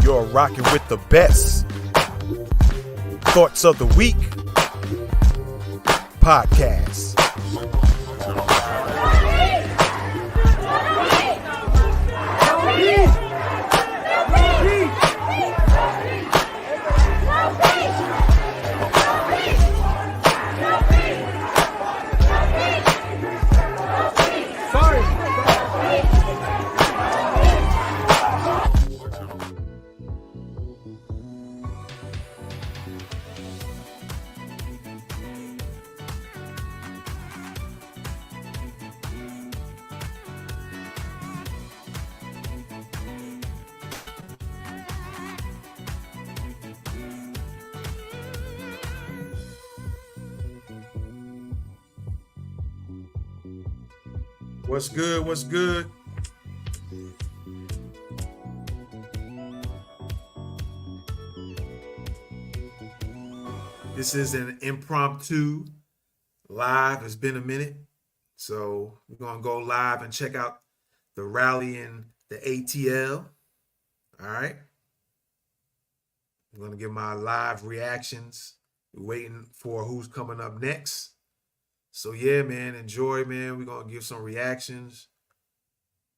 You're rocking with the best. Thoughts of the Week podcast. What's good? What's good? This is an impromptu live. It's been a minute. So we're going to go live and check out the rally in the ATL. All right. I'm going to give my live reactions. We're waiting for who's coming up next. So yeah, man, enjoy, man. We're going to give some reactions,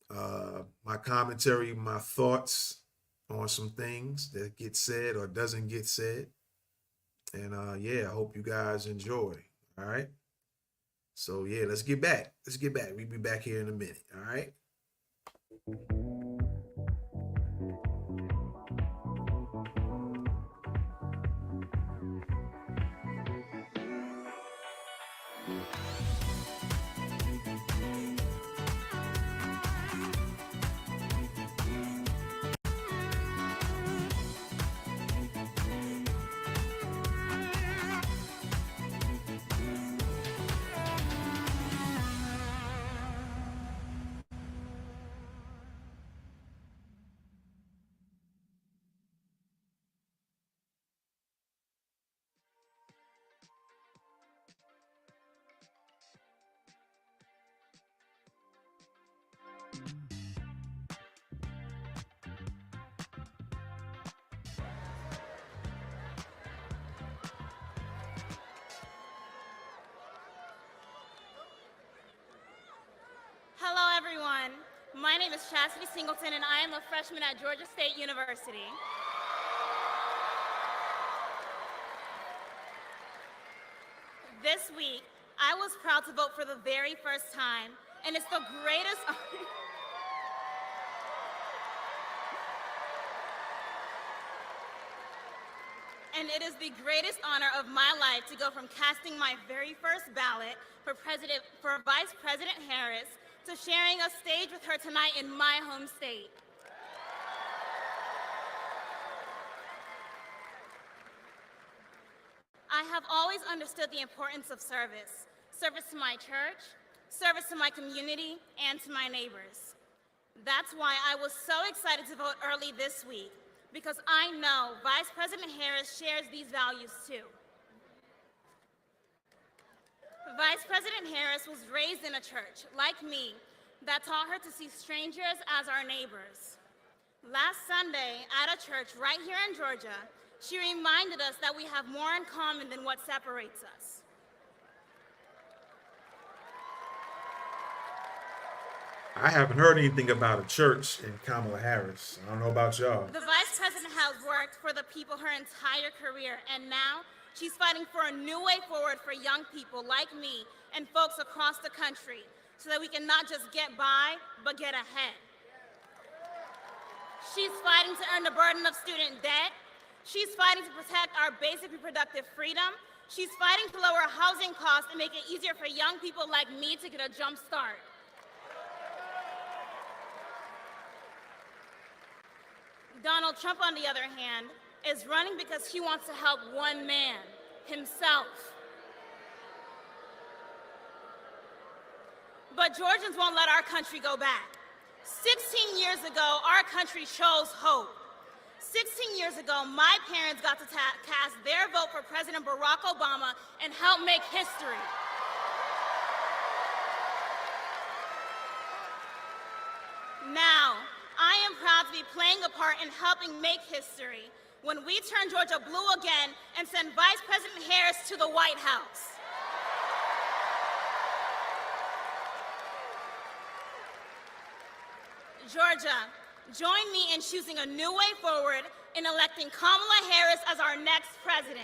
my commentary, my thoughts on some things that get said or doesn't get said. And yeah, I hope you guys enjoy. All right. So yeah, let's get back. We'll be back here in a minute. All right. Hello, everyone. My name is Chastity Singleton, and I am a freshman at Georgia State University. This week, I was proud to vote for the very first time, and it's the greatest and it is the greatest honor of my life to go from casting my very first ballot for Vice President Harris to sharing a stage with her tonight in my home state. I have always understood the importance of service. Service to my church, service to my community, and to my neighbors. That's why I was so excited to vote early this week, because I know Vice President Harris shares these values too. Vice President Harris was raised in a church, like me, that taught her to see strangers as our neighbors. Last Sunday, at a church right here in Georgia, she reminded us that we have more in common than what separates us. I haven't heard anything about a church in Kamala Harris. I don't know about y'all. The Vice President has worked for the people her entire career, and now she's fighting for a new way forward for young people like me and folks across the country so that we can not just get by, but get ahead. She's fighting to earn the burden of student debt. She's fighting to protect our basic reproductive freedom. She's fighting to lower housing costs and make it easier for young people like me to get a jump start. Donald Trump, on the other hand, is running because he wants to help one man, himself. But Georgians won't let our country go back. 16 years ago, our country chose hope. 16 years ago, my parents got to cast their vote for President Barack Obama and help make history. Now, I am proud to to be playing a part in helping make history when we turn Georgia blue again and send Vice President Harris to the White House. Georgia, join me in choosing a new way forward in electing Kamala Harris as our next president.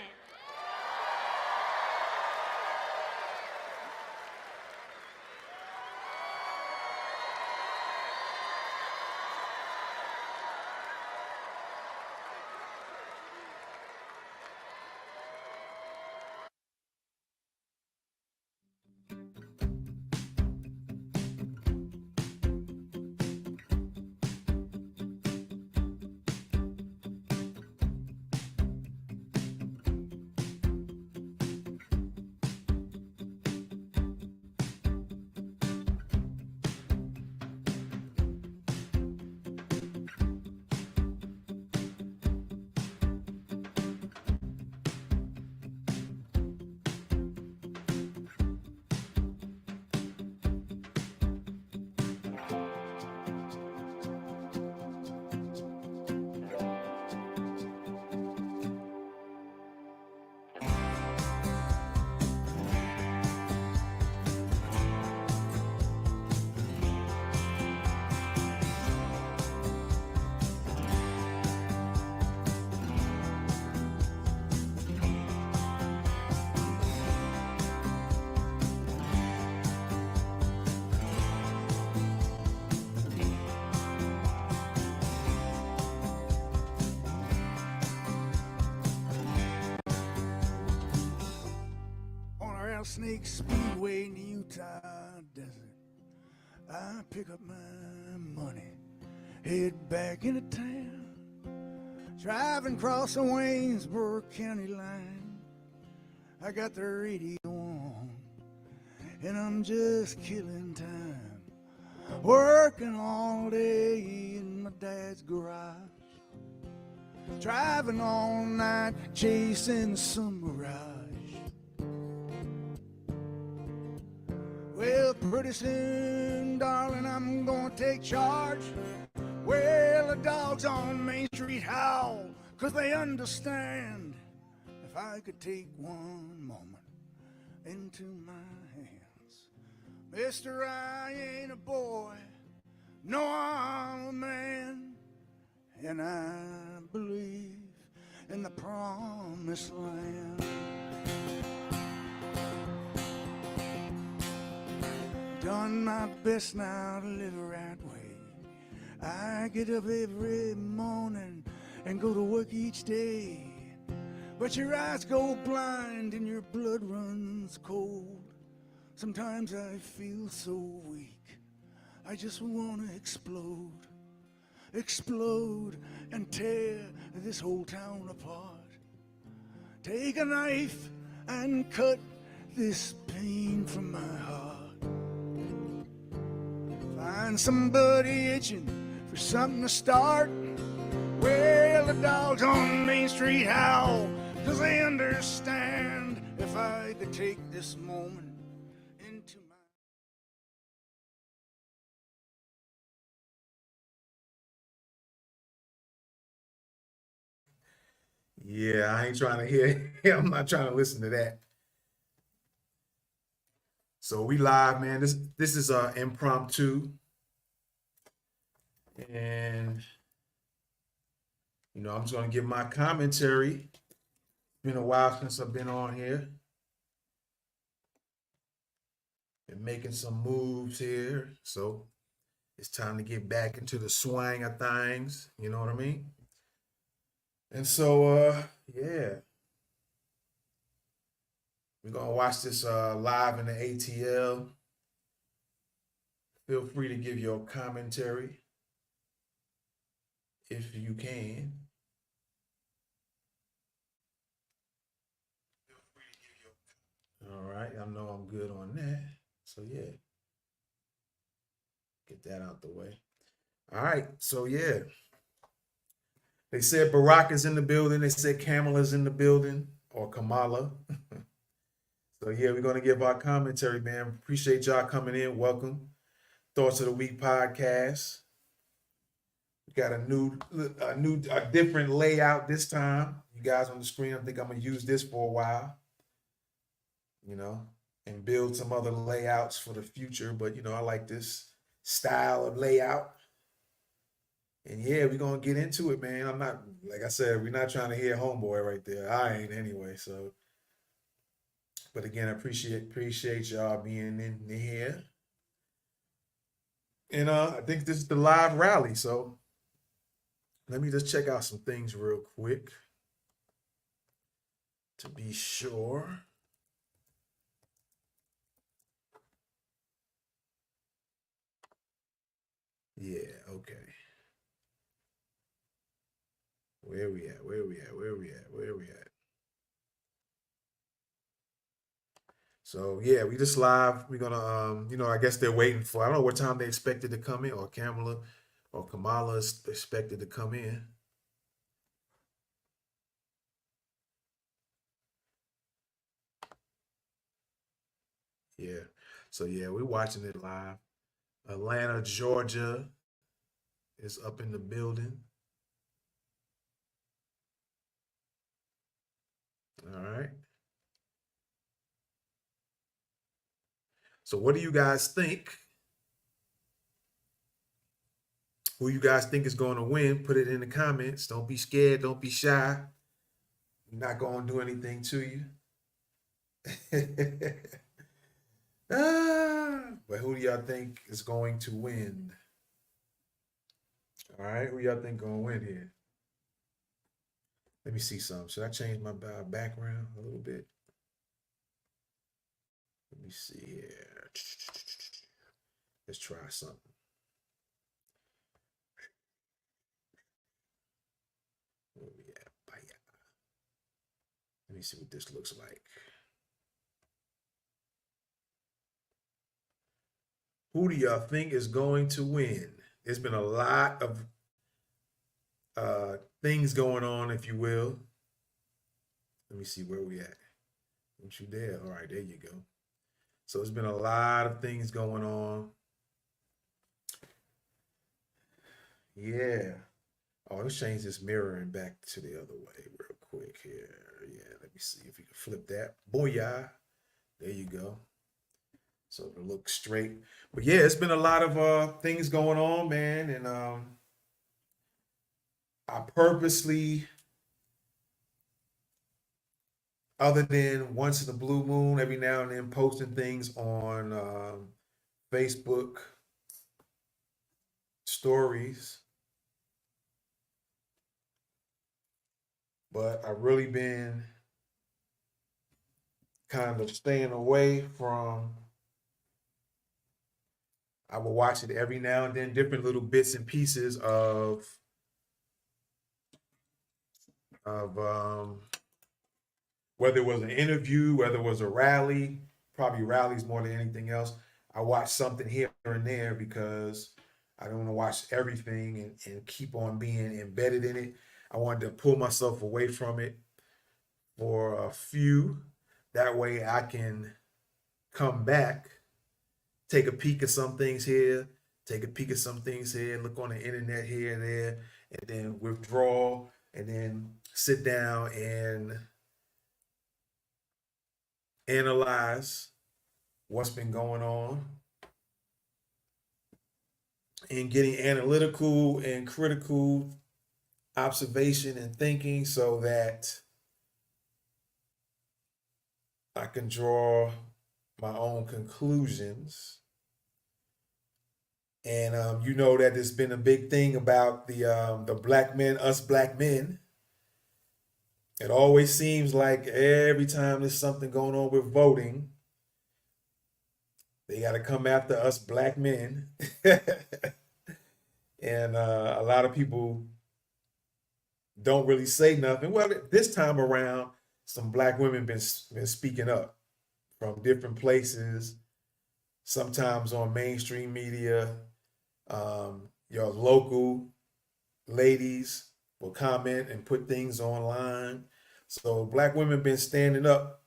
Rattlesnake Speedway in the Utah desert, I pick up my money, head back into town, driving across the Waynesboro County line. I got the radio on, and I'm just killing time, working all day in my dad's garage, driving all night, chasing some mirage. Well, pretty soon, darling, I'm gonna take charge. Well, the dogs on Main Street howl, 'cause they understand. If I could take one moment into my hands, mister, I ain't a boy, no, I'm a man, and I believe in the promised land. Done my best now to live the right way. I get up every morning and go to work each day. But your eyes go blind and your blood runs cold. Sometimes I feel so weak, I just want to explode. Explode and tear this whole town apart. Take a knife and cut this pain from my heart. Find somebody itching for something to start. Well, the dogs on Main Street howl, 'cause they understand. If I could take this moment into my... Yeah, I ain't trying to hear. I'm not trying to listen to that. So we live, man. This is impromptu, and I'm just gonna give my commentary. It's been a while since I've been on here. Been making some moves here, so it's time to get back into the swing of things. You know what I mean? And so, yeah. We're going to watch this live in the ATL. Feel free to give your commentary if you can. All right, I know I'm good on that. So, yeah. Get that out the way. All right, so, yeah. They said Barack is in the building. They said Kamala's in the building, or Kamala. So, yeah, we're going to give our commentary, man. Appreciate y'all coming in. Welcome. Thoughts of the Week podcast. Got a different layout this time. You guys on the screen, I think I'm gonna use this for a while, you know, and build some other layouts for the future. But you know, I like this style of layout. And yeah, we're gonna get into it, man. I'm not, like I said, we're not trying to hear homeboy right there. I ain't anyway. So, but again, I appreciate y'all being in here. And I think this is the live rally. So let me just check out some things real quick to be sure. Yeah, okay. Where we at? Where we at? Where we at? Where we at? So yeah, we just live. We're gonna you know, I guess they're waiting for, I don't know what time they expected to come in, or Kamala is expected to come in. Yeah. So yeah, we're watching it live. Atlanta, Georgia is up in the building. All right. So what do you guys think? Who you guys think is going to win? Put it in the comments. Don't be scared. Don't be shy. I'm not going to do anything to you. But who do y'all think is going to win? All right, who y'all think going to win here? Let me see something. Should I change my background a little bit? Let me see here. Let's try something. Where we at? Let me see what this looks like. Who do y'all think is going to win? There's been a lot of things going on, if you will. Let me see where we at. Aren't you there? All right, there you go. So there's been a lot of things going on. Yeah. Oh, let's change this mirroring back to the other way real quick here. Yeah, let me see if we can flip that. Booyah. There you go. So to look straight. But yeah, it's been a lot of things going on, man. And I purposely, other than once in the blue moon, every now and then posting things on Facebook stories. But I've really been kind of staying away from, I will watch it every now and then, different little bits and pieces of whether it was an interview, whether it was a rally, probably rallies more than anything else. I watch something here and there because I don't want to watch everything and keep on being embedded in it. I wanted to pull myself away from it for a few. That way I can come back, take a peek at some things here, take a peek at some things here, look on the internet here and there, and then withdraw, and then sit down and analyze what's been going on, and getting analytical and critical observation and thinking so that I can draw my own conclusions. And you know that there's been a big thing about the black men, us black men. It always seems like every time there's something going on with voting, they got to come after us black men. And a lot of people don't really say nothing. Well, this time around, some black women been speaking up from different places, sometimes on mainstream media. Your local ladies will comment and put things online. So black women been standing up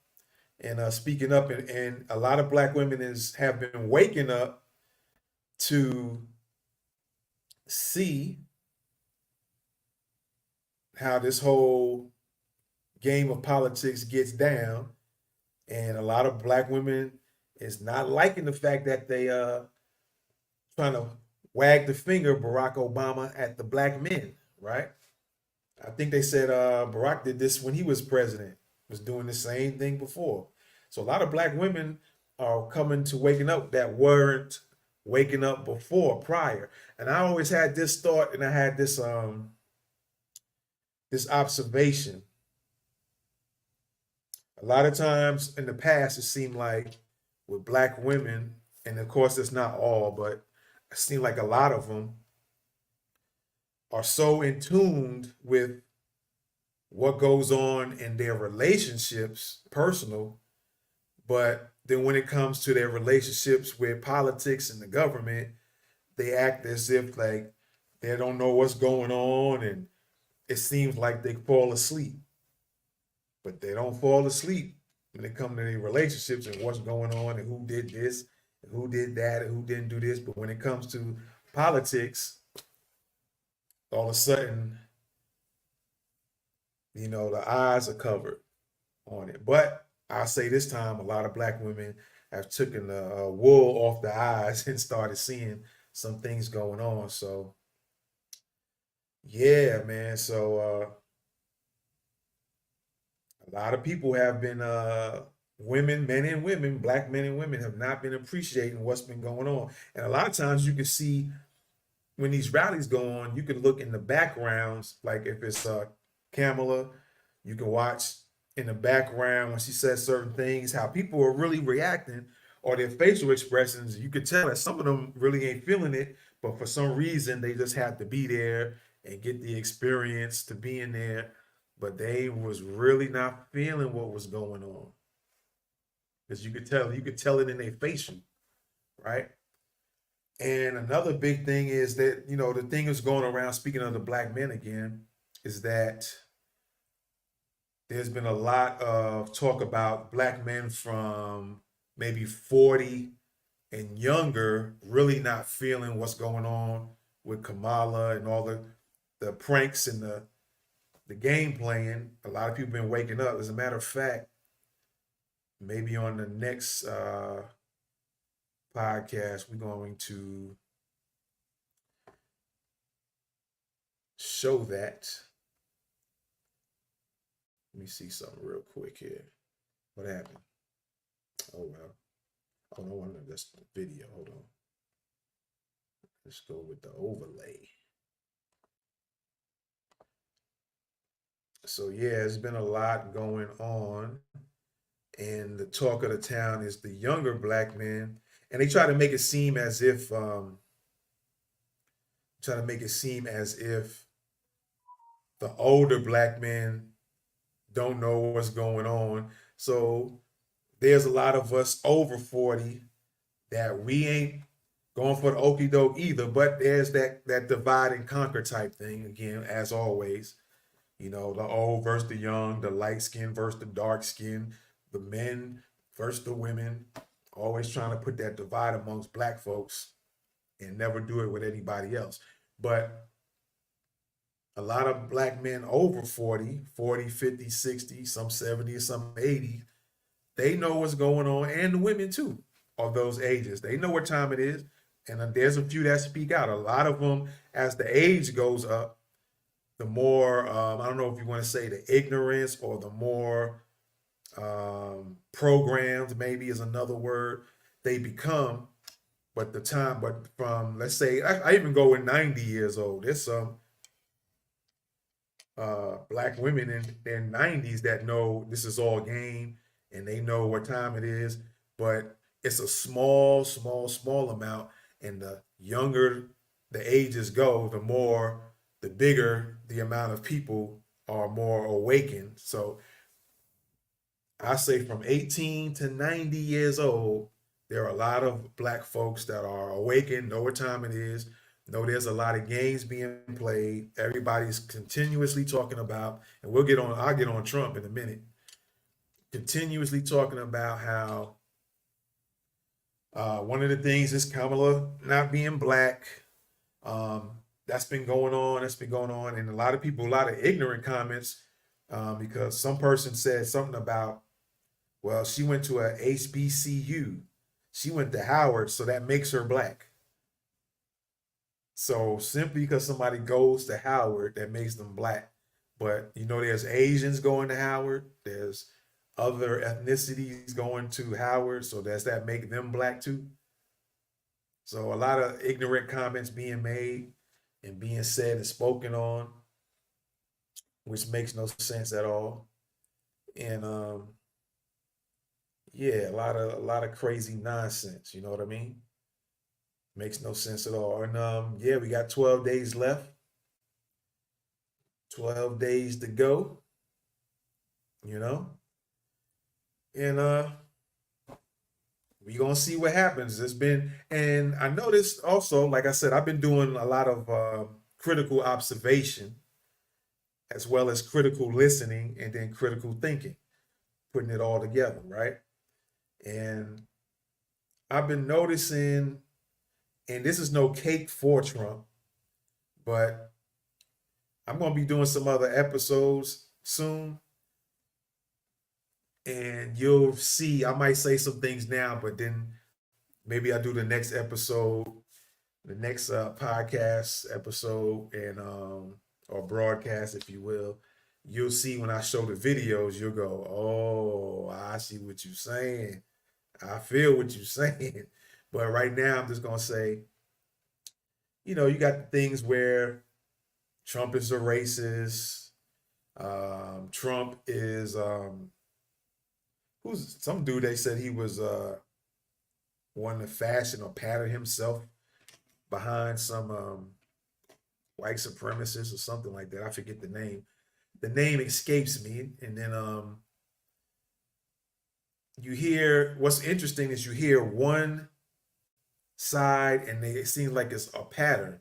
and speaking up, and a lot of black women have been waking up to see how this whole game of politics gets down, and a lot of black women is not liking the fact that they trying to wag the finger Barack Obama at the black men, right? I think they said Barack did this when he was president, was doing the same thing before. So a lot of black women are coming to waking up that weren't waking up before prior. And I always had this thought, and I had this observation. A lot of times in the past, it seemed like with black women, and of course it's not all, but it seemed like a lot of them are so in tuned with what goes on in their relationships, personal, but then when it comes to their relationships with politics and the government, they act as if like they don't know what's going on, and it seems like they fall asleep. But they don't fall asleep when it comes to their relationships and what's going on and who did this and who did that and who didn't do this. But when it comes to politics, all of a sudden, the eyes are covered on it. But I say this time, a lot of black women have taken the wool off the eyes and started seeing some things going on. So yeah, man. So a lot of people have been women, men and women, black men and women have not been appreciating what's been going on. And a lot of times you can see when these rallies go on, you can look in the backgrounds, like if it's Kamala, you can watch in the background when she says certain things, how people are really reacting or their facial expressions. You could tell that some of them really ain't feeling it, but for some reason they just have to be there and get the experience to be in there. But they was really not feeling what was going on. Because you could tell it in their facial, right? And another big thing is that, the thing is going around, speaking of the black men again, is that there's been a lot of talk about black men from maybe 40 and younger really not feeling what's going on with Kamala and all the pranks and the game playing. A lot of people been waking up. As a matter of fact, maybe on the next podcast, we're going to show that. Let me see something real quick here. What happened? Oh, well. Oh, no, that's the video. Hold on. Let's go with the overlay. So, yeah, there's been a lot going on. And the talk of the town is the younger black men. And they try to make it seem as if, the older black men don't know what's going on. So there's a lot of us over 40 that we ain't going for the okie doke either, but there's that divide and conquer type thing again, as always. The old versus the young, the light skin versus the dark skin, the men versus the women, always trying to put that divide amongst black folks and never do it with anybody else. But a lot of black men over 40, 50, 60, some 70, some 80, they know what's going on, and the women too of those ages. They know what time it is, and there's a few that speak out. A lot of them, as the age goes up, the more, I don't know if you want to say the ignorance or the more programmed, maybe is another word, they become. But from, let's say, I even go with 90 years old. There's some black women in their 90s that know this is all game and they know what time it is, but it's a small amount. And the younger the ages go, the bigger the amount of people are more awakened. So I say from 18 to 90 years old, there are a lot of black folks that are awakened, know what time it is, know there's a lot of games being played. Everybody's continuously talking about, and I'll get on Trump in a minute, continuously talking about how one of the things is Kamala not being black. that's been going on. And a lot of people, a lot of ignorant comments, because some person said something about, well, she went to a HBCU, she went to Howard, so that makes her black. So simply because somebody goes to Howard, that makes them black. But there's Asians going to Howard. There's other ethnicities going to Howard. So does that make them black too? So a lot of ignorant comments being made and being said and spoken on, which makes no sense at all. And yeah, a lot of crazy nonsense. You know what I mean? Makes no sense at all. And yeah, we got 12 days left. 12 days to go. You know, and we gonna see what happens. And I noticed also, like I said, I've been doing a lot of critical observation as well as critical listening and then critical thinking, putting it all together, right? And I've been noticing, and this is no cake for Trump, but I'm gonna be doing some other episodes soon, and you'll see. I might say some things now, but then maybe I'll do the next episode, the next podcast episode, and or broadcast, if you will. You'll see when I show the videos, you'll go, oh, I see what you're saying. I feel what you're saying. But right now, I'm just gonna say, you got the things where Trump is a racist. Trump is who's some dude they said he was wanting to fashion or pattern himself behind some white supremacist or something like that. I forget the name. The name escapes me. And then you hear, what's interesting is you hear one side and it seems like it's a pattern.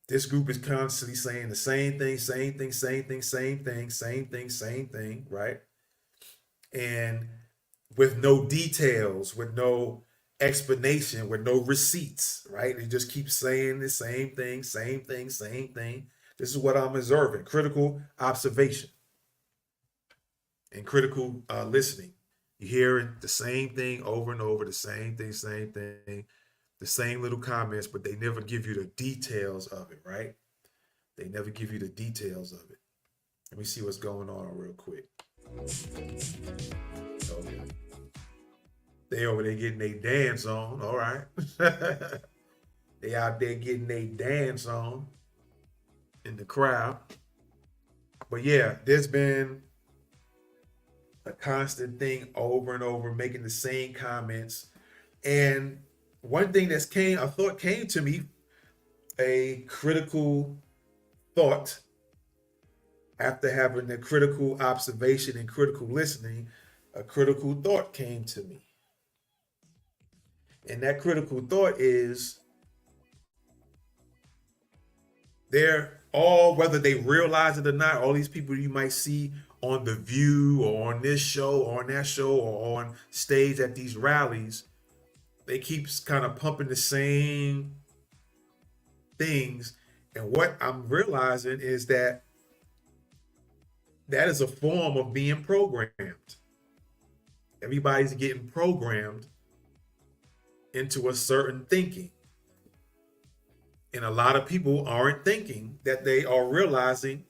This group is constantly saying the same thing, same thing, same thing, same thing, same thing, same thing, right? And with no details, with no explanation, with no receipts, right? They just keep saying the same thing, same thing, same thing. This is what I'm observing: critical observation and critical listening. You hear the same thing over and over, the same thing, the same little comments, but they never give you the details of it, right? They never give you the details of it. Let me see what's going on real quick. Okay. They over there getting their dance on, all right. They out there getting their dance on in the crowd. But yeah, there's been a constant thing over and over, making the same comments. And one thing I thought came to me, a critical thought after having the critical observation and critical listening, a critical thought came to me. And that critical thought is they're all, whether they realize it or not, all these people you might see on The View or on this show or on that show or on stage at these rallies, they keep kind of pumping the same things. And what I'm realizing is that is a form of being programmed. Everybody's getting programmed into a certain thinking. And a lot of people aren't thinking that they are realizing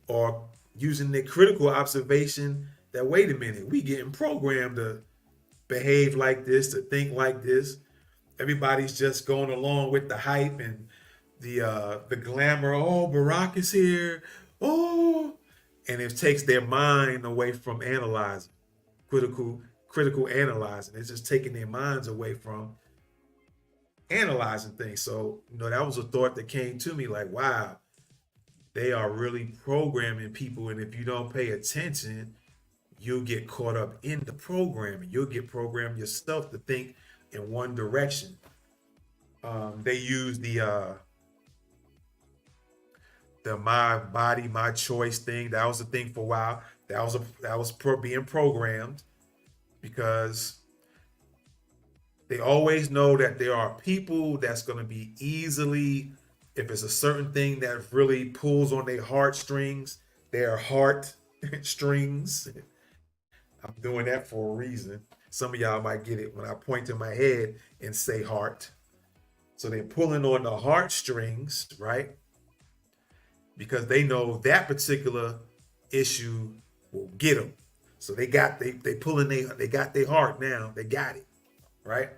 or using their critical observation that, wait a minute, we getting programmed to behave like this, to think like this. Everybody's just going along with the hype and the glamour. Oh, Barack is here. Oh, and it takes their mind away from analyzing, critical analyzing. It's just taking their minds away from analyzing things. So, that was a thought that came to me, like, wow, they are really programming people. And if you don't pay attention, you'll get caught up in the programming. You'll get programmed yourself to think in one direction. They use the my body, my choice thing. That was a thing for a while. That was being programmed, because they always know that there are people that's going to be easily if it's a certain thing that really pulls on their heartstrings, their heart strings. I'm doing that for a reason. Some of y'all might get it when I point to my head and say heart. So they're pulling on the heartstrings, right? Because they know that particular issue will get them. So they pulling they got their heart now. They got it, right?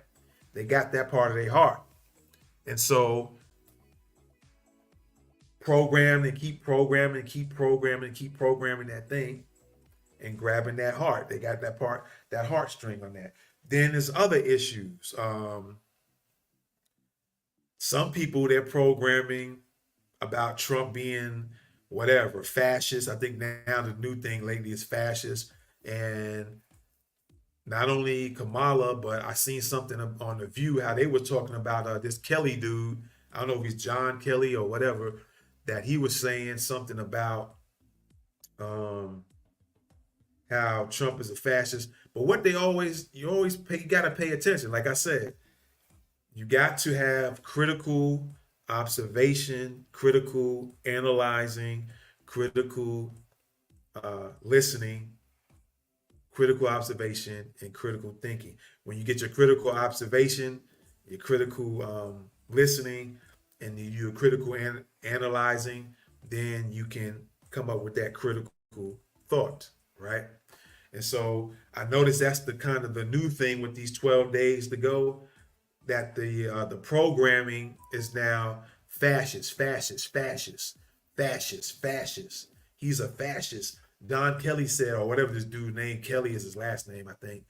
They got that part of their heart. And so program and keep programming and keep programming and keep programming that thing and grabbing that heart. They got that part, that heartstring on that. Then there's other issues. Some people, they're programming about Trump being whatever, fascist. I think now the new thing lately is fascist. And not only Kamala, but I seen something on The View how they were talking about this Kelly dude. I don't know if he's John Kelly or whatever, that he was saying something about how Trump is a fascist. But what you got to pay attention. Like I said, you got to have critical observation, critical analyzing, critical listening, critical observation, and critical thinking. When you get your critical observation, your critical listening, and your critical analyzing, then you can come up with that critical thought, right? And so I noticed that's the kind of the new thing with these 12 days to go, that the programming is now fascist. He's a fascist. Don Kelly said, or whatever this dude's name, Kelly is his last name, I think.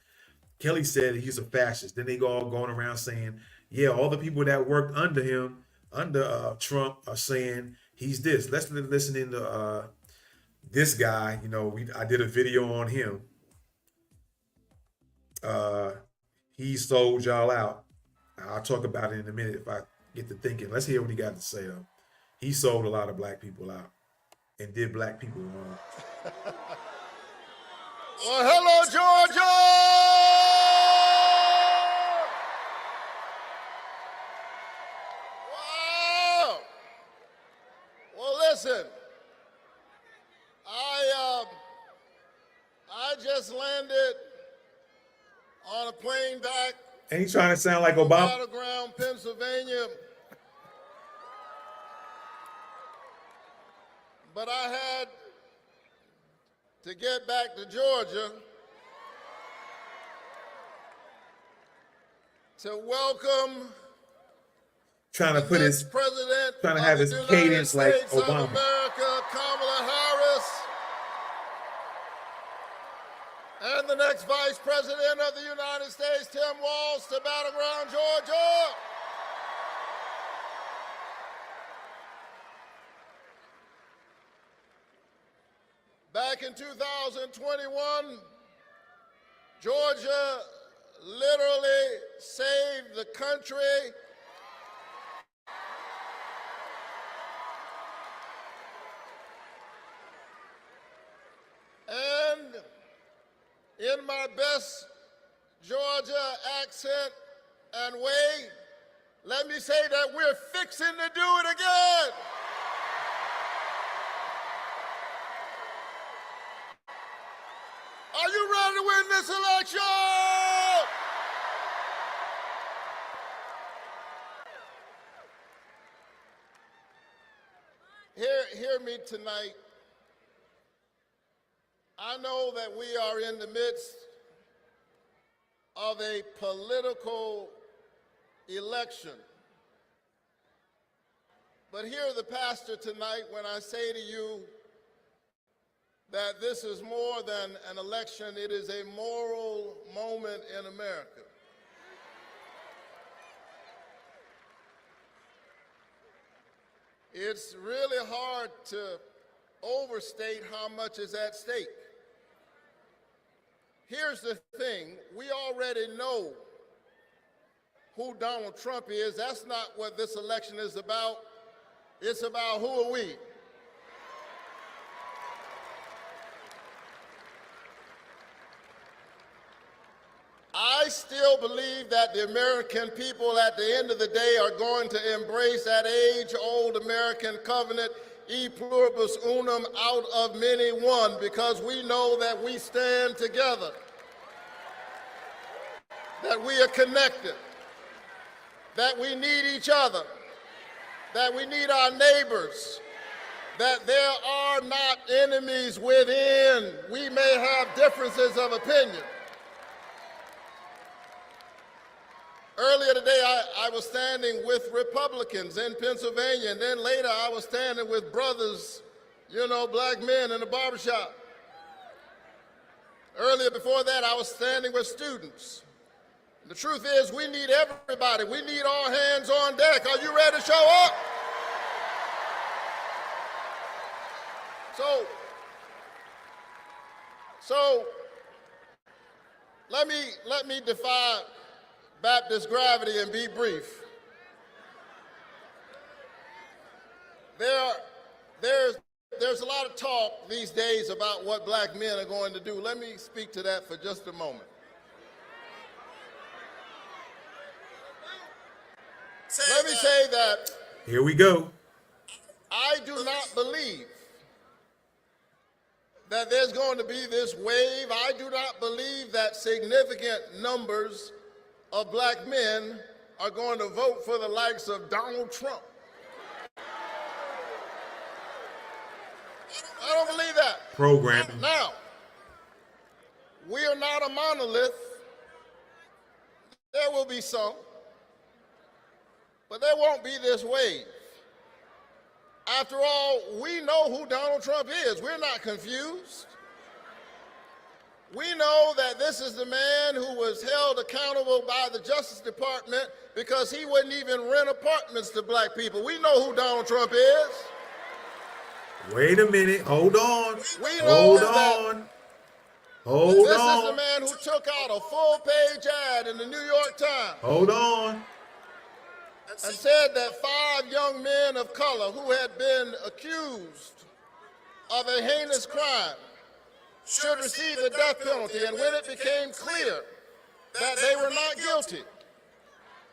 Kelly said he's a fascist. Then they go all going around saying, yeah, all the people that worked under him, under Trump, are saying he's this. Let's listen to this guy. You know, I did a video on him. He sold y'all out. I'll talk about it in a minute if I get to thinking. Let's hear what he got to say, though. He sold a lot of black people out and did black people wrong. Well, hello, Georgia! Wow! Well, listen, I just landed on a plane back. Ain't he trying to sound like Obama? Battleground, Pennsylvania. But I had to get back to Georgia to welcome trying to put his president, trying to have his cadence like Obama. of America, Kamala Harris, and the next Vice President of the United States, Tim Walz, to Battleground, Georgia. Back in 2021, Georgia literally saved the country and in my best Georgia accent and way, let me say that we're fixing to do it again. Are you ready to win this election? Hear me tonight. I know that we are in the midst of a political election. But hear the pastor tonight when I say to you that this is more than an election, it is a moral moment in America. It's really hard to overstate how much is at stake. Here's the thing, we already know who Donald Trump is. That's not what this election is about. It's about who are we. I still believe that the American people at the end of the day are going to embrace that age-old American covenant, e pluribus unum, out of many one, because we know that we stand together, that we are connected, that we need each other, that we need our neighbors, that there are not enemies within. We may have differences of opinion. Earlier today, I was standing with Republicans in Pennsylvania, and then later I was standing with brothers, black men in the barbershop. Earlier before that, I was standing with students. The truth is, we need everybody. We need all hands on deck. Are you ready to show up? So let me defy Baptist gravity and be brief. There's a lot of talk these days about what black men are going to do. Let me speak to that for just a moment. Let me say that Here we go. I do not believe that there's going to be this wave. I do not believe that significant numbers of black men are going to vote for the likes of Donald Trump. I don't believe that. Programming. Now, we are not a monolith. There will be some, but there won't be this wave. After all, we know who Donald Trump is. We're not confused. We know that this is the man who was held accountable by the Justice Department because he wouldn't even rent apartments to black people. We know who Donald Trump is. Wait a minute. Hold on. We know Hold this on. is the man who took out a full-page ad in the New York Times. Hold on. And said that 5 young men of color who had been accused of a heinous crime should receive the death penalty. And when it became clear that they were not guilty,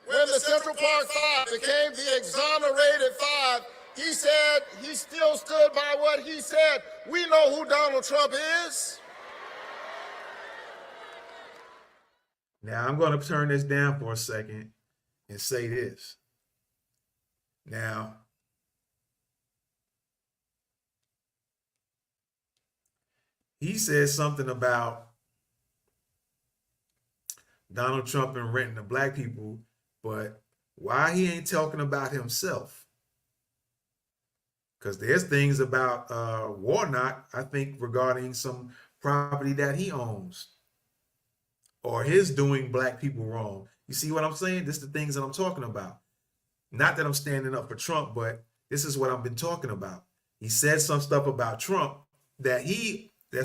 when the Central Park 5 became the exonerated 5, he said he still stood by what he said. We know who Donald Trump is. Now I'm going to turn this down for a second and say this. Now, he says something about Donald Trump and renting to black people, but why he ain't talking about himself? Because there's things about Warnock, I think, regarding some property that he owns or his doing black people wrong. You see what I'm saying? This is the things that I'm talking about. Not that I'm standing up for Trump, but this is what I've been talking about. He said some stuff about Trump that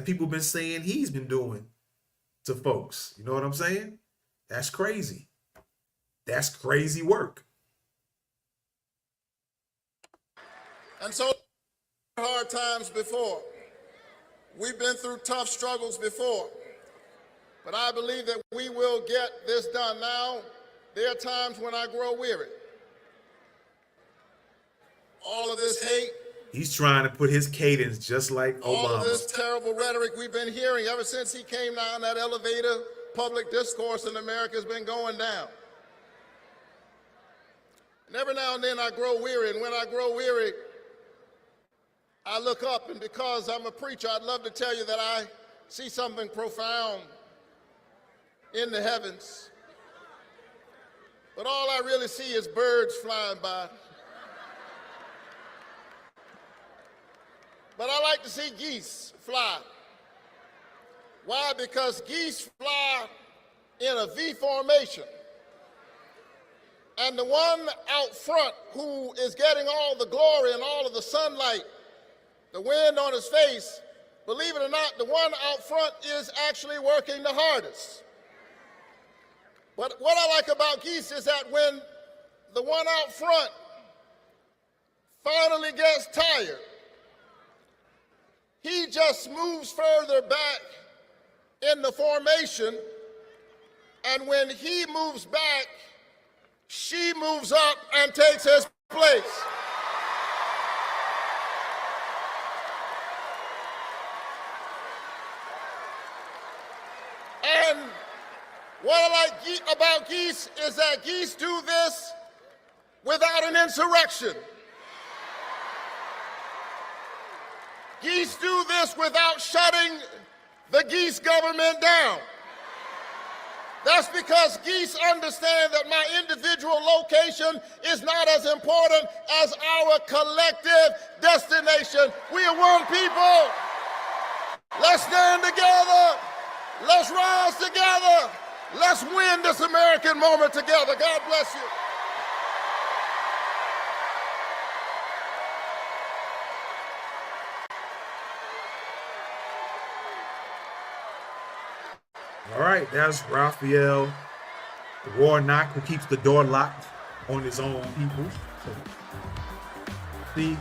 people been saying he's been doing to folks. You know what I'm saying? That's crazy. That's crazy work. And so, hard times before. We've been through tough struggles before. But I believe that we will get this done. Now, there are times when I grow weary. All of this hate. He's trying to put his cadence just like Obama. All of this terrible rhetoric we've been hearing ever since he came down that elevator, public discourse in America has been going down. And every now and then I grow weary, and when I grow weary, I look up, and because I'm a preacher, I'd love to tell you that I see something profound in the heavens. But all I really see is birds flying by. But I like to see geese fly. Why? Because geese fly in a V formation. And the one out front who is getting all the glory and all of the sunlight, the wind on his face, believe it or not, the one out front is actually working the hardest. But what I like about geese is that when the one out front finally gets tired, he just moves further back in the formation And when he moves back, she moves up and takes his place. And what I like about Geese is that Geese do this without an insurrection. Geese do this without shutting the Geese government down. That's because Geese understand that my individual location is not as important as our collective destination. We are one people. Let's stand together. Let's rise together. Let's win this American moment together. God bless you. All right, that's Raphael Warnock, who keeps the door locked on his own people. See,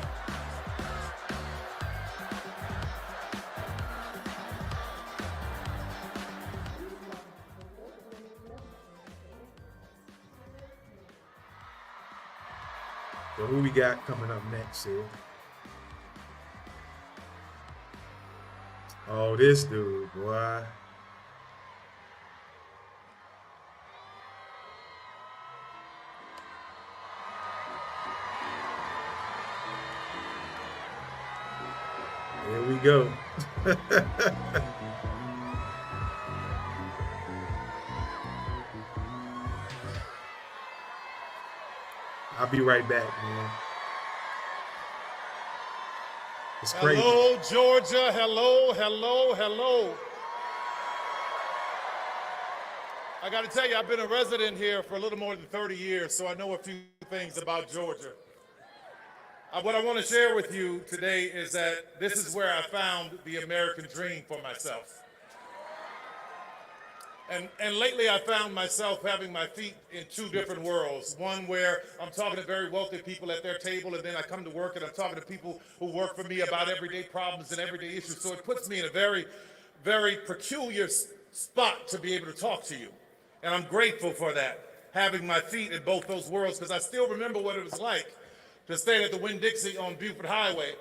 so who we got coming up next here? Oh, this dude, boy. Here we go. I'll be right back, man. It's crazy. Hello, Georgia. Hello, hello, hello. I got to tell you, I've been a resident here for a little more than 30 years, so I know a few things about Georgia. What I want to share with you today is that this is where I found the American dream for myself. And lately I found myself having my feet in two different worlds. One where I'm talking to very wealthy people at their table, and then I come to work and I'm talking to people who work for me about everyday problems and everyday issues. So it puts me in a very, very peculiar spot to be able to talk to you. And I'm grateful for that, having my feet in both those worlds, because I still remember what it was like to stand at the Winn-Dixie on Buford Highway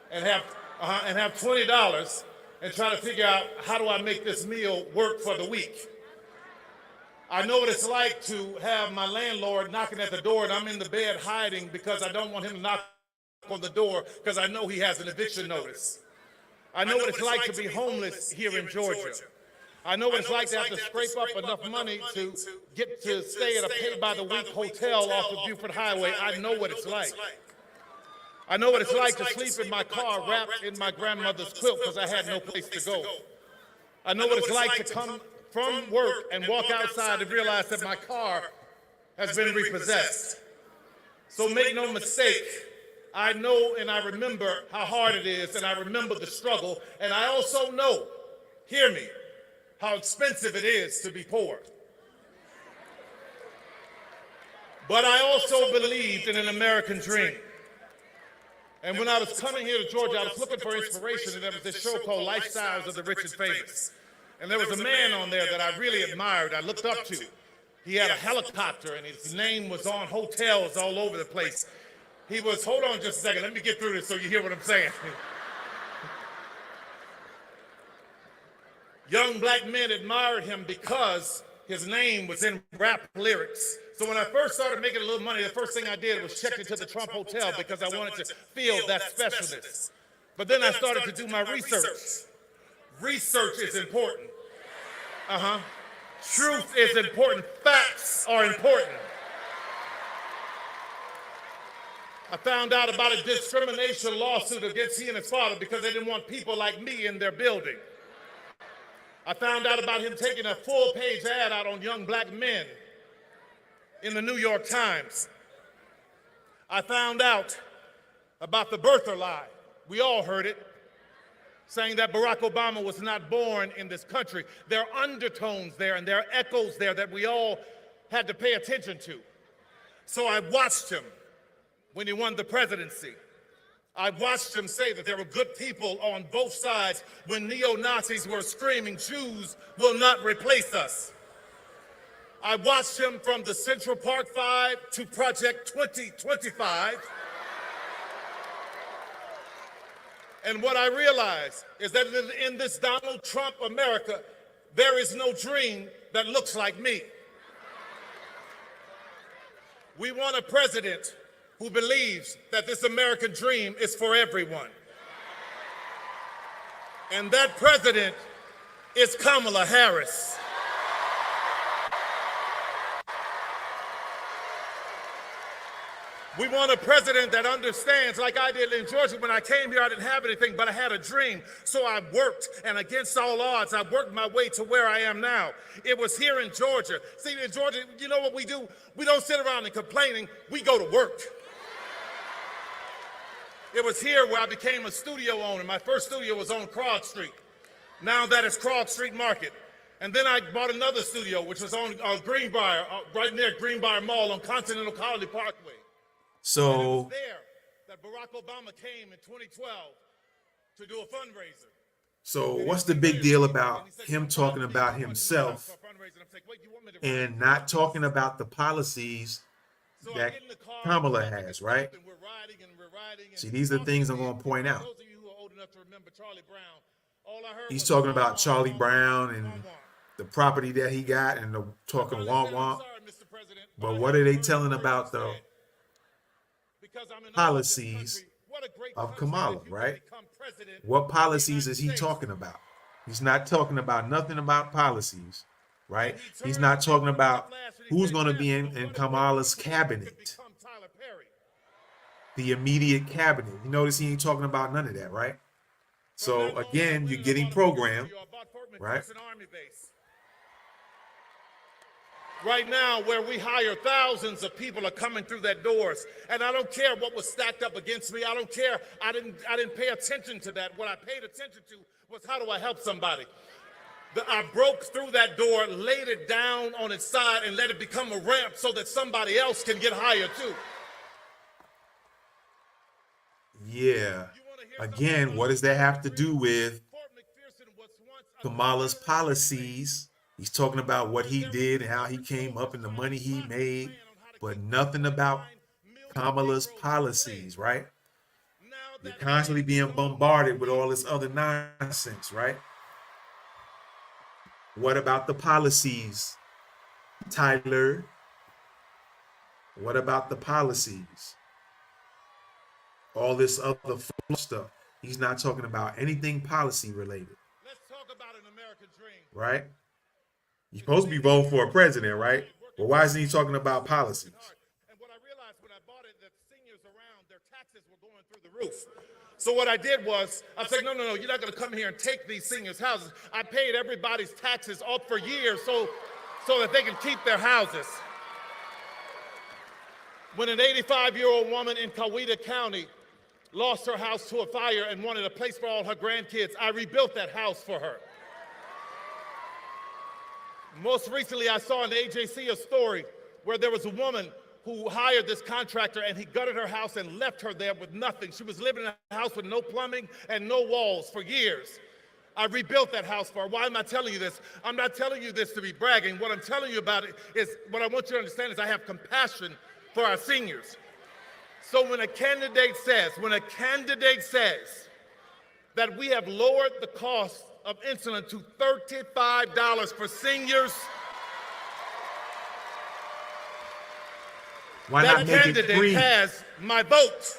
and have $20 and try to figure out, how do I make this meal work for the week? I know what it's like to have my landlord knocking at the door and I'm in the bed hiding because I don't want him to knock on the door because I know he has an eviction notice. I know what it's like to be homeless here in Georgia. I know what it's like to have to scrape up enough money to get to stay at a pay-by-the-week hotel off of Buford Highway. I know what it's like. I know what it's like to sleep in my car wrapped in my grandmother's quilt because I had no place to go. I know what it's like to come from work and walk outside and realize that my car has been repossessed. So make no mistake, I know and I remember how hard it is, and I remember the struggle, and I also know, hear me, how expensive it is to be poor. But I also believed in an American dream. And when I was coming here to Georgia, I was looking for inspiration, and there was this show called Lifestyles of the Rich and Famous. And there was a man on there that I really admired, I looked up to. He had a helicopter, and his name was on hotels all over the place. He was, hold on just a second, let me get through this so you hear what I'm saying. Young black men admired him because his name was in rap lyrics. So when I first started making a little money, the first thing I did was check into the Trump Hotel because I wanted to feel that specialness. But then I started to do my research. Research is important. Truth is important. Facts are important. I found out about a discrimination lawsuit against he and his father because they didn't want people like me in their building. I found out about him taking a full-page ad out on young black men in the New York Times. I found out about the birther lie. We all heard it, saying that Barack Obama was not born in this country. There are undertones there and there are echoes there that we all had to pay attention to. So I watched him when he won the presidency. I watched him say that there were good people on both sides when neo-Nazis were screaming, Jews will not replace us. I watched him from the Central Park 5 to Project 2025. And what I realized is that in this Donald Trump America, there is no dream that looks like me. We want a president who believes that this American dream is for everyone. And that president is Kamala Harris. We want a president that understands, like I did in Georgia. When I came here, I didn't have anything, but I had a dream. So I worked, and against all odds, I worked my way to where I am now. It was here in Georgia. See, in Georgia, you know what we do? We don't sit around and complaining. We go to work. It was here where I became a studio owner. My first studio was on Krog Street. Now that is Krog Street Market. And then I bought another studio, which was on Greenbrier, right near Greenbrier Mall on Continental Colony Parkway. So and it was there that Barack Obama came in 2012 to do a fundraiser. So what's the big deal about him talking about himself and not talking about the policies that Kamala has, right? See, these are things I'm going to point out. He's talking about Charlie Brown and the property that he got and the talking womp womp. But what are they telling about the policies of Kamala, right? What policies is he talking about? He's not talking about nothing about policies, right? He's not talking about who's going to be in Kamala's cabinet, the immediate cabinet. You notice he ain't talking about none of that, right? So again, you're getting programmed, right? Right now, where we hire thousands of people are coming through that doors, and I don't care what was stacked up against me. I don't care. I didn't pay attention to that. What I paid attention to was how do I help somebody. I broke through that door, laid it down on its side, and let it become a ramp so that somebody else can get higher too. Yeah. Again, what does that have to do with Kamala's policies? He's talking about what he did and how he came up and the money he made, but nothing about Kamala's policies, right? You're constantly being bombarded with all this other nonsense, right? What about the policies, Tyler? What about the policies? All this other stuff. He's not talking about anything policy related. Let's talk about an American dream. Right? You're supposed to be voting for a president, right? But why isn't he talking about policies? And what I realized when I bought it, that seniors around, their taxes were going through the roof. So what I did was, I said, no, you're not going to come here and take these seniors' houses. I paid everybody's taxes off for years so that they can keep their houses. When an 85-year-old woman in Coweta County lost her house to a fire and wanted a place for all her grandkids, I rebuilt that house for her. Most recently, I saw in the AJC a story where there was a woman who hired this contractor and he gutted her house and left her there with nothing. She was living in a house with no plumbing and no walls for years. I rebuilt that house for her. Why am I telling you this? I'm not telling you this to be bragging. What I'm telling you about it is, what I want you to understand is I have compassion for our seniors. So when a candidate says that we have lowered the cost of insulin to $35 for seniors, why that not make it candidate free? has my vote.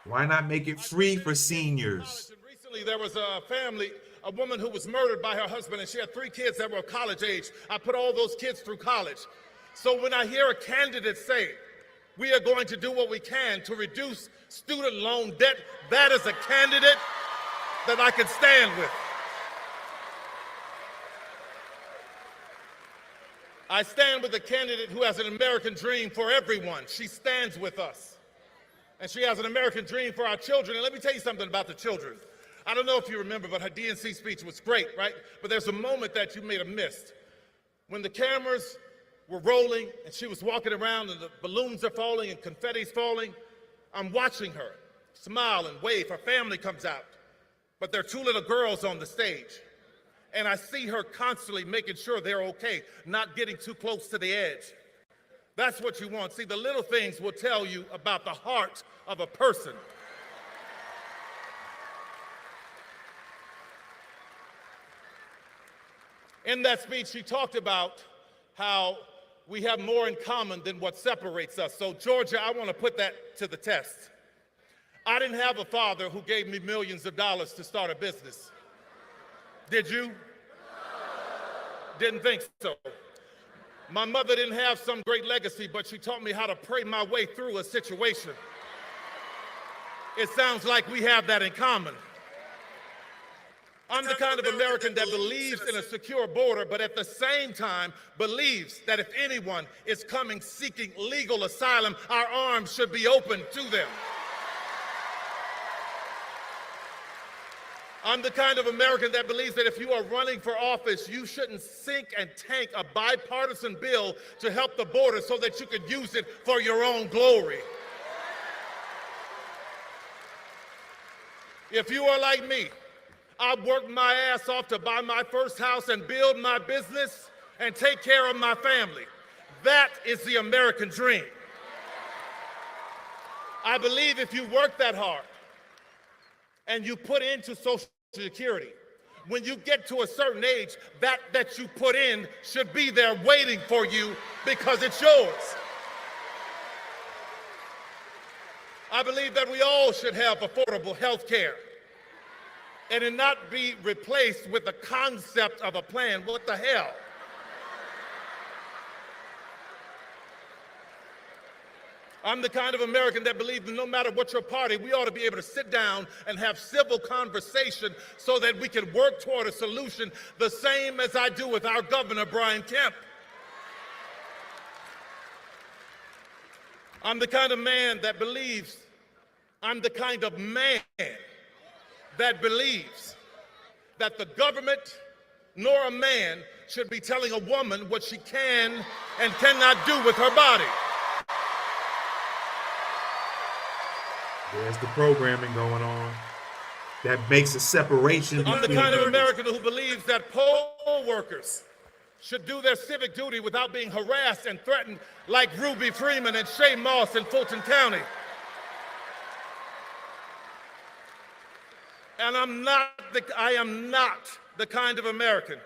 Why not make it free for seniors? Recently, there was a family, a woman who was murdered by her husband, and she had 3 kids that were college age. I put all those kids through college. So when I hear a candidate say, we are going to do what we can to reduce student loan debt, that is a candidate that I can stand with. I stand with a candidate who has an American dream for everyone. She stands with us. And she has an American dream for our children. And let me tell you something about the children. I don't know if you remember, but her DNC speech was great, right? But there's a moment that you may have missed. When the cameras were rolling and she was walking around and the balloons are falling and confetti's falling, I'm watching her smile and wave. Her family comes out. But there are 2 little girls on the stage. and I see her constantly making sure they're okay, not getting too close to the edge. That's what you want. See, the little things will tell you about the heart of a person. In that speech, she talked about how we have more in common than what separates us. So, Georgia, I want to put that to the test. I didn't have a father who gave me millions of dollars to start a business. Did you? Didn't think so. My mother didn't have some great legacy, but she taught me how to pray my way through a situation. It sounds like we have that in common. I'm the kind of American that believes in a secure border, but at the same time believes that if anyone is coming seeking legal asylum, our arms should be open to them. I'm the kind of American that believes that if you are running for office, you shouldn't sink and tank a bipartisan bill to help the border so that you could use it for your own glory. If you are like me, I worked my ass off to buy my first house and build my business and take care of my family. That is the American dream. I believe if you work that hard and you put into Social Security, when you get to a certain age, that you put in should be there waiting for you because it's yours. I believe that we all should have affordable health care and it not be replaced with the concept of a plan. What the hell? I'm the kind of American that believes that no matter what your party, we ought to be able to sit down and have civil conversation so that we can work toward a solution, the same as I do with our governor, Brian Kemp. I'm the kind of man that believes, I'm the kind of man that believes that the government nor a man should be telling a woman what she can and cannot do with her body. There's the programming going on that makes a separation. I'm the kind of American who believes that poll workers should do their civic duty without being harassed and threatened like Ruby Freeman and Shay Moss in Fulton County. And I am not the kind of American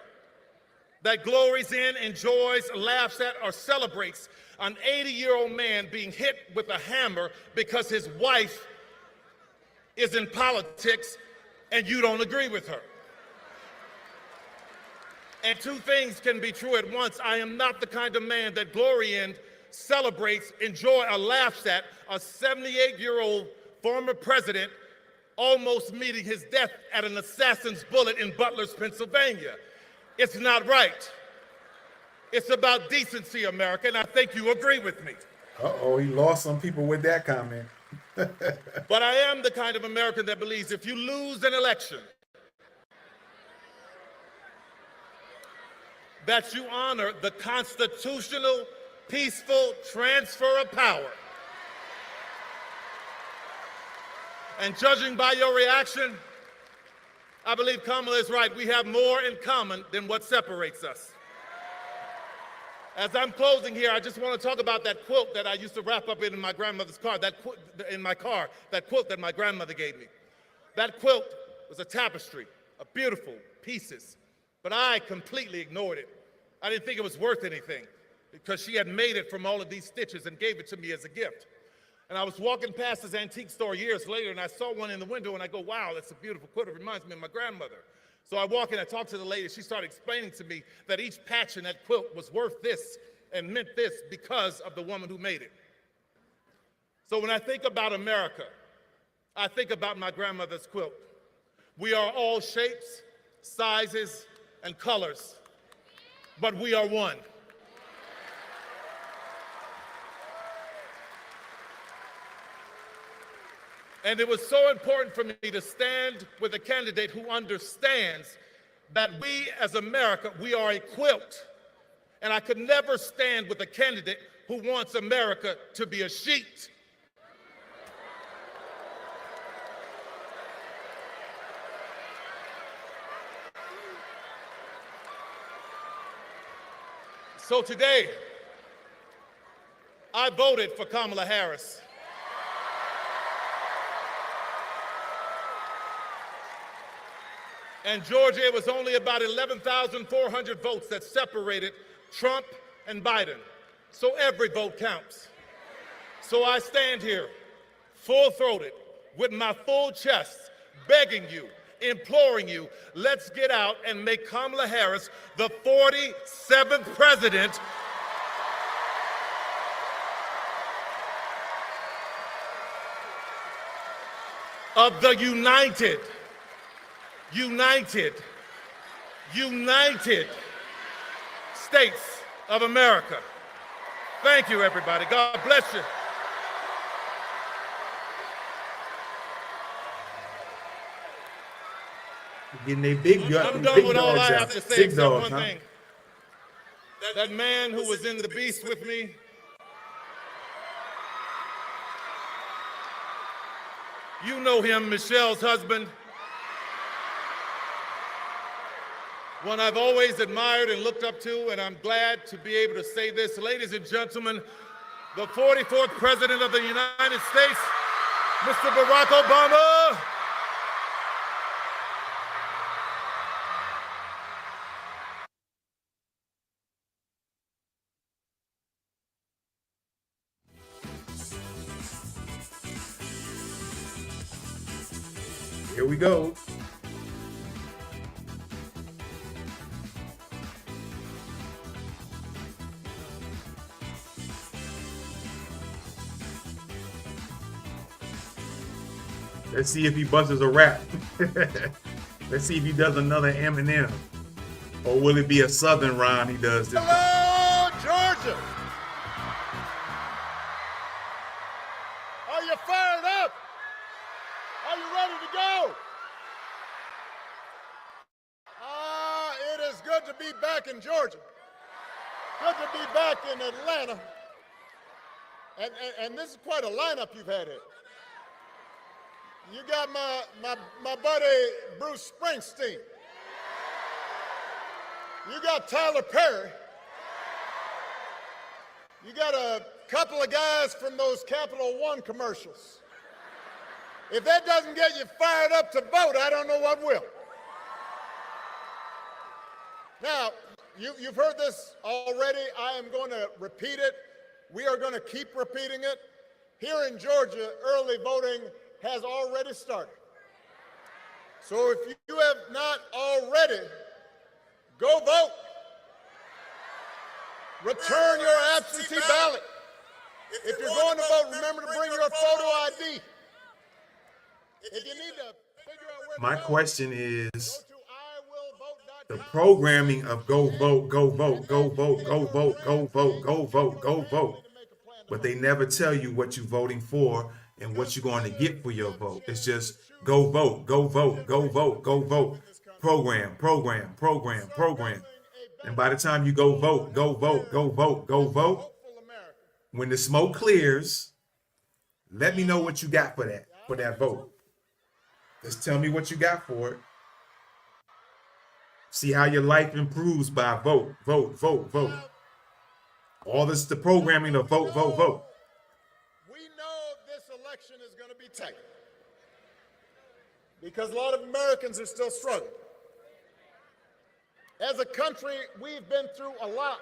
that glories in, enjoys, laughs at, or celebrates an 80-year-old man being hit with a hammer because his wife is in politics and you don't agree with her. And two things can be true at once. I am not the kind of man that glory in, celebrates, enjoy, or laughs at a 78-year-old former president almost meeting his death at an assassin's bullet in Butler's, Pennsylvania. It's not right. It's about decency, America, and I think you agree with me. Uh-oh, he lost some people with that comment. But I am the kind of American that believes if you lose an election, that you honor the constitutional, peaceful transfer of power. And judging by your reaction, I believe Kamala is right. We have more in common than what separates us. As I'm closing here, I just want to talk about that quilt that I used to wrap up in my grandmother's car, that quilt that my grandmother gave me. That quilt was a tapestry of beautiful pieces, but I completely ignored it. I didn't think it was worth anything because she had made it from all of these stitches and gave it to me as a gift. And I was walking past this antique store years later, and I saw one in the window, and I go, wow, that's a beautiful quilt. It reminds me of my grandmother. So I walk in, I talk to the lady. She started explaining to me that each patch in that quilt was worth this and meant this because of the woman who made it. So when I think about America, I think about my grandmother's quilt. We are all shapes, sizes, and colors, but we are one. And it was so important for me to stand with a candidate who understands that we as America, we are a quilt. And I could never stand with a candidate who wants America to be a sheet. So today, I voted for Kamala Harris. And Georgia, it was only about 11,400 votes that separated Trump and Biden. So every vote counts. So I stand here, full-throated, with my full chest, begging you, imploring you, let's get out and make Kamala Harris the 47th president of the United States of America. Thank you, everybody. God bless you. Getting they big, I'm done big with all dogs I out. have to say Big except dogs, one huh? thing. That man who was in the beast with me, you know him, Michelle's husband. One I've always admired and looked up to, and I'm glad to be able to say this. Ladies and gentlemen, the 44th President of the United States, Mr. Barack Obama. Here we go. Let's see if he busts a rap. Let's see if he does another Eminem. Or will it be a Southern rhyme he does this time? Hello, Georgia. Are you fired up? Are you ready to go? It is good to be back in Georgia. Good to be back in Atlanta. And this is quite a lineup you've had here. You got my buddy Bruce Springsteen. You got Tyler Perry. You got a couple of guys from those Capital One commercials. If that doesn't get you fired up to vote, I don't know what will. Now, you've heard this already. I am going to repeat it. We are going to keep repeating it. Here in Georgia, early voting has already started. So if you have not already, go vote. Return your absentee ballot. If you're going to vote, remember to bring your photo ID. If you need to figure out where My to go, question is go to iwillvote.com. the programming of go vote, go vote, go vote, go vote, go vote, go vote, go vote. But they never tell you what you're voting for and what you're going to get for your vote. It's just go vote, go vote, go vote, go vote. Program, program, program, program. And by the time you go vote, go vote, go vote, go vote, when the smoke clears, let me know what you got for that vote. Just tell me what you got for it. See how your life improves by vote, vote, vote, vote. All this, the programming of vote, vote, vote. We know this election is going to be tight because a lot of Americans are still struggling. As a country, we've been through a lot.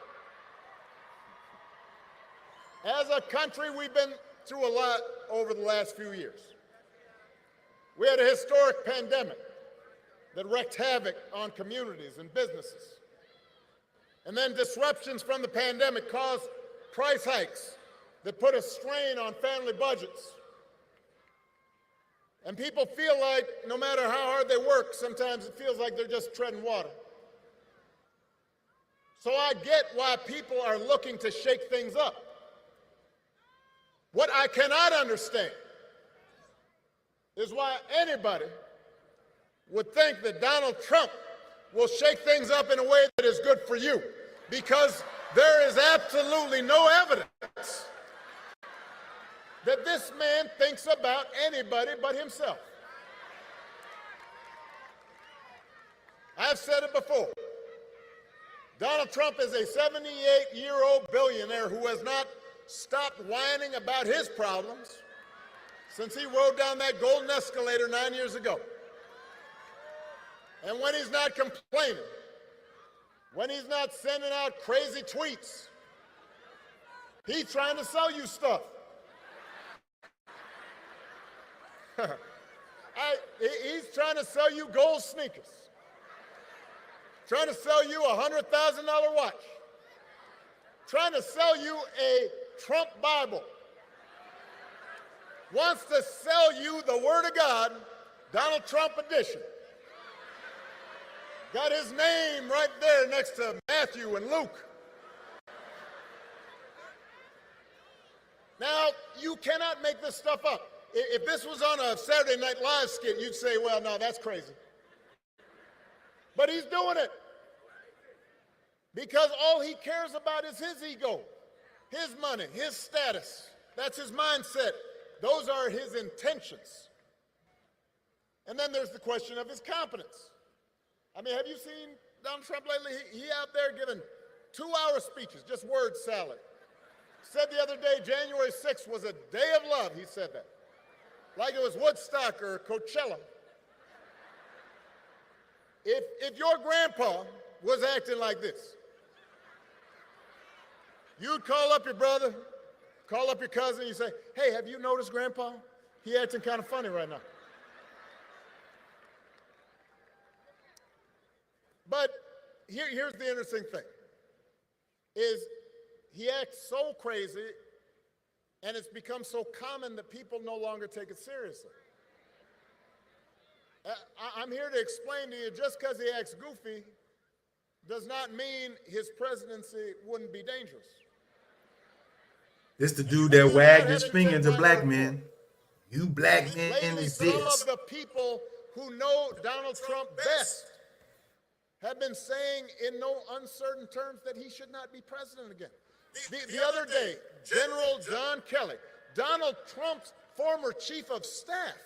As a country, we've been through a lot over the last few years. We had a historic pandemic that wreaked havoc on communities and businesses. And then disruptions from the pandemic caused price hikes that put a strain on family budgets. And people feel like no matter how hard they work, sometimes it feels like they're just treading water. So I get why people are looking to shake things up. What I cannot understand is why anybody would think that Donald Trump will shake things up in a way that is good for you, because there is absolutely no evidence that this man thinks about anybody but himself. I've said it before. Donald Trump is a 78-year-old billionaire who has not stopped whining about his problems since he rode down that golden escalator 9 years ago. And when he's not complaining, when he's not sending out crazy tweets, he's trying to sell you stuff. He's trying to sell you gold sneakers, trying to sell you a $100,000 watch, trying to sell you a Trump Bible, wants to sell you the Word of God, Donald Trump edition. Got his name right there next to Matthew and Luke. Now, you cannot make this stuff up. If this was on a Saturday Night Live skit, you'd say, well, no, that's crazy. But he's doing it because all he cares about is his ego, his money, his status. That's his mindset. Those are his intentions. And then there's the question of his competence. I mean, have you seen Donald Trump lately? He out there giving 2-hour speeches, just word salad. Said the other day, January 6th was a day of love, he said that. Like it was Woodstock or Coachella. If your grandpa was acting like this, you'd call up your brother, call up your cousin, and you say, hey, have you noticed Grandpa? He acting kind of funny right now. But here's the interesting thing, is he acts so crazy, and it's become so common that people no longer take it seriously. I'm here to explain to you, just because he acts goofy does not mean his presidency wouldn't be dangerous. This the dude that wagged his finger to black men. You black men in Lately, this. some of the people who know Donald Trump best have been saying in no uncertain terms that he should not be president again. The other day, General John Kelly, Donald Trump's former chief of staff,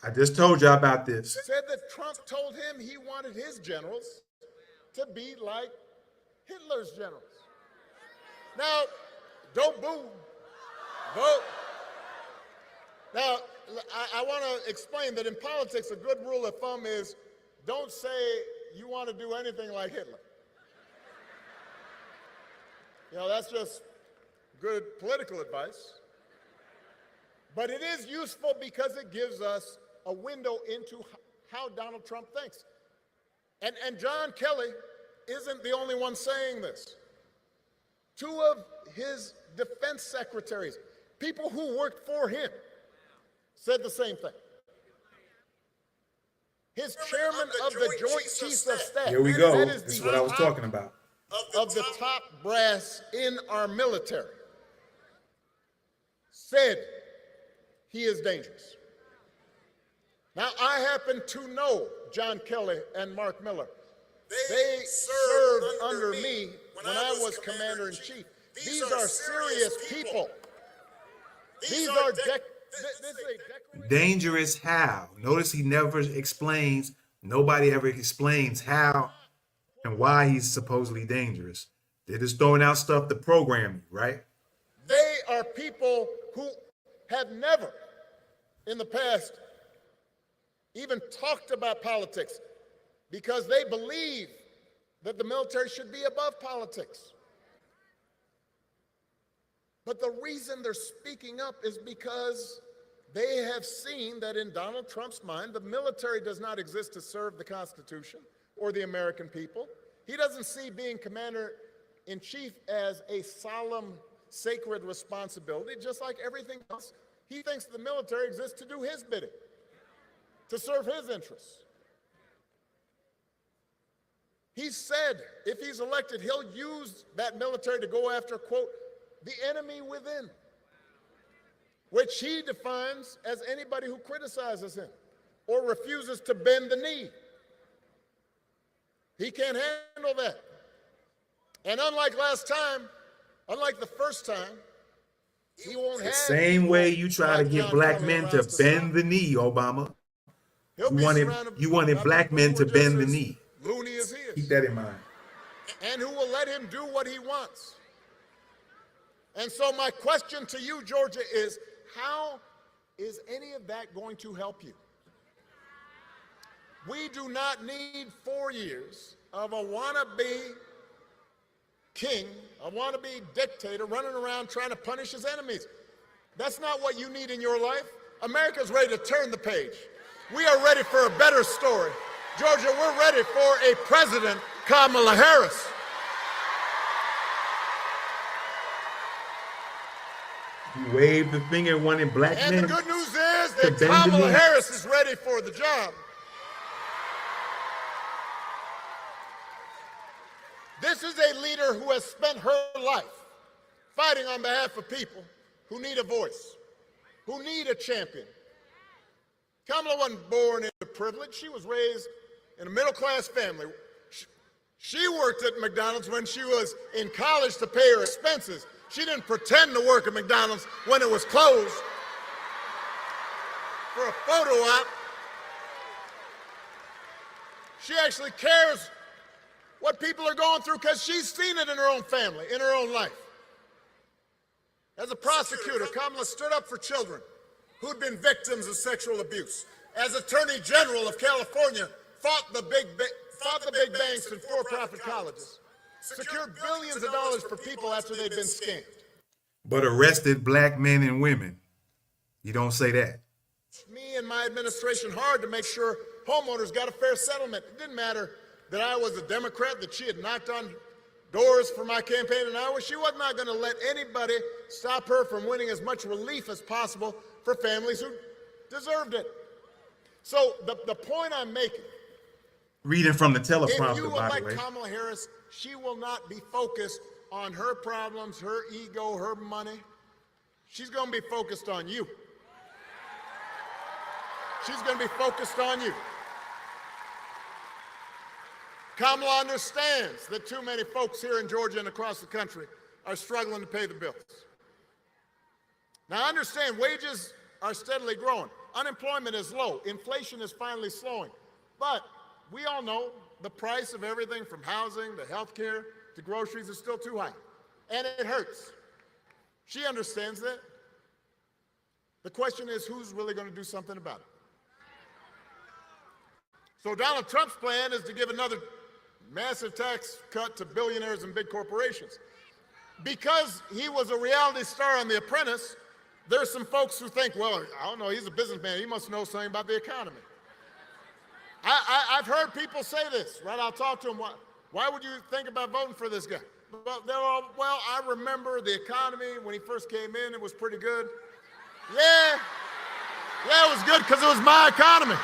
I just told you about this. said that Trump told him he wanted his generals to be like Hitler's generals. Now, don't boo. Vote. Now, I want to explain that in politics, a good rule of thumb is don't say you want to do anything like Hitler. You know, that's just good political advice. But it is useful because it gives us a window into how Donald Trump thinks. And John Kelly isn't the only one saying this. 2 of his defense secretaries, people who worked for him, said the same thing. His chairman of the Joint Chiefs of Staff. Here we go. that This is what I was talking about. Of the top brass in our military, said he is dangerous. Now, I happen to know John Kelly and Mark Miller. They served under me when I was commander-in-chief. These are serious people. These are Dangerous how? Notice he never explains, nobody ever explains how and why he's supposedly dangerous. They're just throwing out stuff to program you, right? They are people who have never in the past even talked about politics because they believe that the military should be above politics. But the reason they're speaking up is because they have seen that in Donald Trump's mind, the military does not exist to serve the Constitution or the American people. He doesn't see being commander-in-chief as a solemn, sacred responsibility, just like everything else. He thinks the military exists to do his bidding, to serve his interests. He said if he's elected, he'll use that military to go after, quote, the enemy within, which he defines as anybody who criticizes him or refuses to bend the knee. He can't handle that. And unlike last time, unlike the first time, he won't have... The same way you try to get black men to bend the knee, Obama. You wanted black men to bend the knee. Loony as he is. Keep that in mind. and who will let him do what he wants. And so my question to you, Georgia, is how is any of that going to help you? We do not need 4 years of a wannabe king, a wannabe dictator running around trying to punish his enemies. That's not what you need in your life. America's ready to turn the page. We are ready for a better story. Georgia, we're ready for a president, Kamala Harris. He waved the finger at one of black men. And the good news is that Kamala Harris is ready for the job. This is a leader who has spent her life fighting on behalf of people who need a voice, who need a champion. Kamala wasn't born into privilege. She was raised in a middle-class family. She worked at McDonald's when she was in college to pay her expenses. She didn't pretend to work at McDonald's when it was closed for a photo op. She actually cares what people are going through because she's seen it in her own family, in her own life. As a prosecutor, Kamala stood up for children who'd been victims of sexual abuse. As Attorney General of California, fought the big banks and for-profit colleges, secured billions of dollars for people after they'd been scammed. But arrested black men and women. You don't say that. Me and my administration hard to make sure homeowners got a fair settlement. It didn't matter that I was a Democrat, that she had knocked on doors for my campaign in Iowa. She was not going to let anybody stop her from winning as much relief as possible for families who deserved it. So the point I'm making, reading from the if teleprompter, you by the elect way. Kamala Harris, she will not be focused on her problems, her ego, her money. She's going to be focused on you. She's going to be focused on you. Kamala understands that too many folks here in Georgia and across the country are struggling to pay the bills. Now, understand, wages are steadily growing. Unemployment is low. Inflation is finally slowing. But we all know the price of everything from housing to health care to groceries is still too high. And it hurts. She understands that. The question is, who's really going to do something about it? So Donald Trump's plan is to give another massive tax cut to billionaires and big corporations. Because he was a reality star on The Apprentice, there's some folks who think, well, I don't know, he's a businessman. He must know something about the economy. I've heard people say this, right? I'll talk to them. Why would you think about voting for this guy? Well, I remember the economy when he first came in. It was pretty good. Yeah, it was good because it was my economy.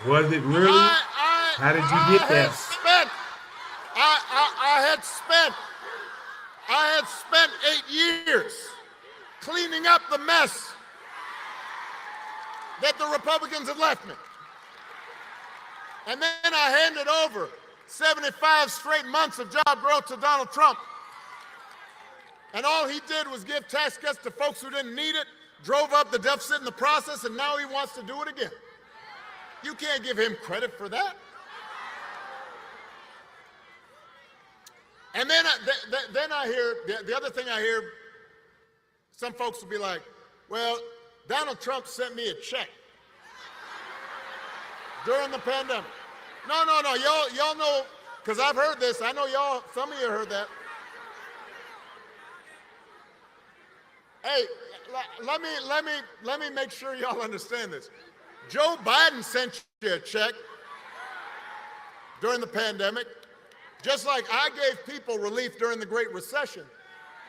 Was it really? How did you get that? I had spent 8 years cleaning up the mess that the Republicans had left me. And then I handed over 75 straight months of job growth to Donald Trump. And all he did was give tax cuts to folks who didn't need it, drove up the deficit in the process, and now he wants to do it again. You can't give him credit for that. And then I hear, the other thing I hear, some folks will be like, well, Donald Trump sent me a check during the pandemic. No, y'all know, because I've heard this. I know y'all, some of you heard that. Hey, let me make sure y'all understand this. Joe Biden sent you a check during the pandemic, just like I gave people relief during the Great Recession.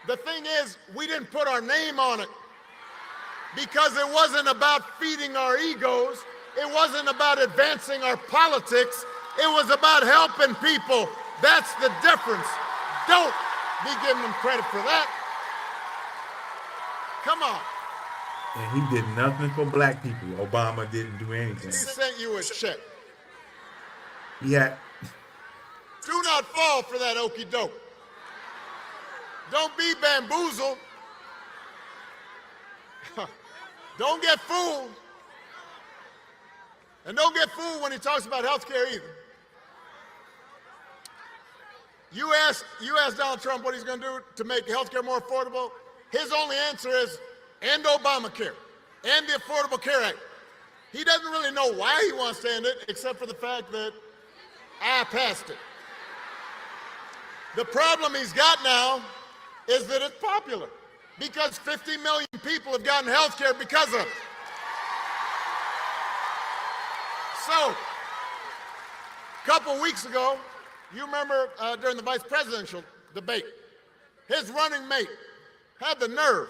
The thing is, we didn't put our name on it because it wasn't about feeding our egos. It wasn't about advancing our politics. It was about helping people. That's the difference. Don't be giving them credit for that. Come on. And he did nothing for black people. Obama didn't do anything. He sent you a check. Yeah. Do not fall for that okie doke. Don't be bamboozled. Don't get fooled. And don't get fooled when he talks about health care either. You ask Donald Trump what he's going to do to make health care more affordable. His only answer is end Obamacare, end the Affordable Care Act. He doesn't really know why he wants to end it, except for the fact that I passed it. The problem he's got now is that it's popular, because 50 million people have gotten health care because of it. So, a couple weeks ago, you remember during the vice presidential debate, his running mate had the nerve,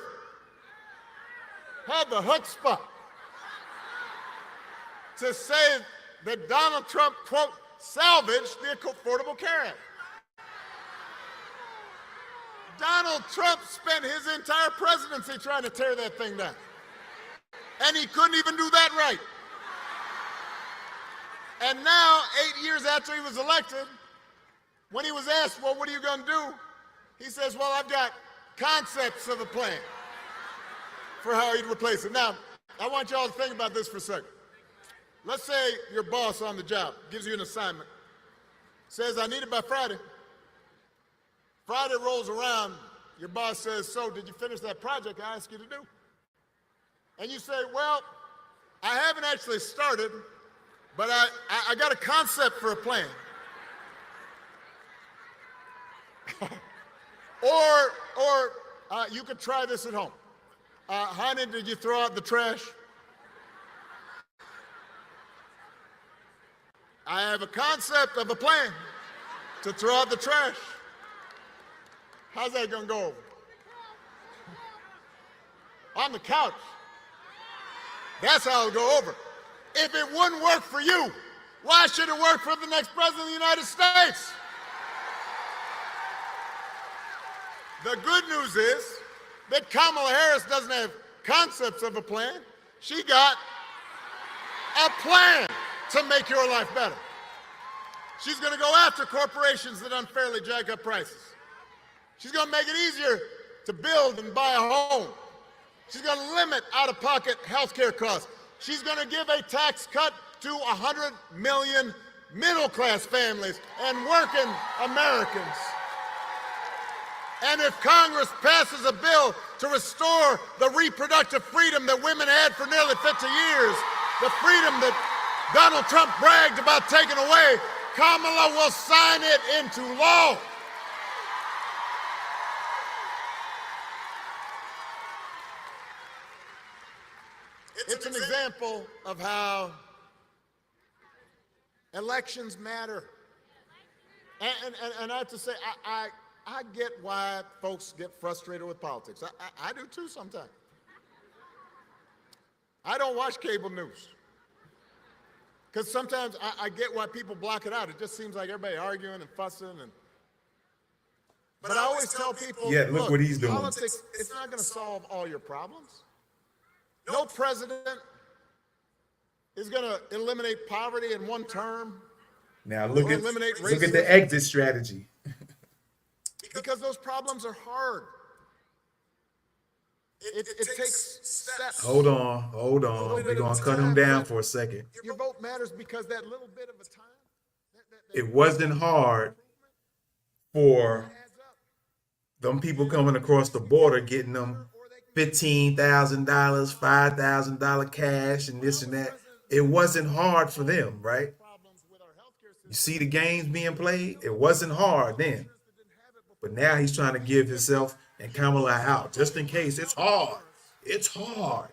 had the chutzpah to say that Donald Trump, quote, salvaged the Affordable Care Act. Donald Trump spent his entire presidency trying to tear that thing down. And he couldn't even do that right. And now, 8 years after he was elected, when he was asked, well, what are you going to do? He says, well, I've got concepts of a plan for how he'd replace it. Now, I want y'all to think about this for a second. Let's say your boss on the job gives you an assignment, says, I need it by Friday. Friday rolls around, your boss says, so did you finish that project I asked you to do? And you say, well, I haven't actually started, but I got a concept for a plan. or you could try this at home. Honey, did you throw out the trash? I have a concept of a plan to throw out the trash. How's that going to go over? On the couch. That's how it'll go over. If it wouldn't work for you, why should it work for the next president of the United States? The good news is that Kamala Harris doesn't have concepts of a plan. She got a plan to make your life better. She's going to go after corporations that unfairly jack up prices. She's going to make it easier to build and buy a home. She's going to limit out-of-pocket health care costs. She's going to give a tax cut to 100 million middle-class families and working Americans. And if Congress passes a bill to restore the reproductive freedom that women had for nearly 50 years, the freedom that Donald Trump bragged about taking away, Kamala will sign it into law. It's an example of how elections matter. And I have to say, I get why folks get frustrated with politics. I do too sometimes. I don't watch cable news, because sometimes I get why people block it out. It just seems like everybody arguing and fussing. But I always tell people, yeah, look what he's doing. Politics, it's not going to solve all your problems. No president is going to eliminate poverty in one term. Now look or at eliminate the exit strategy. Because those problems are hard. It takes steps. Hold on. We're going to cut him down for a second. Your vote matters because that little bit of a time. It wasn't hard for them people coming across the border getting them $15,000, $5,000 cash and this and that. It wasn't hard for them, right? You see the games being played? It wasn't hard then. But now he's trying to give himself and Kamala out just in case. It's hard. It's hard.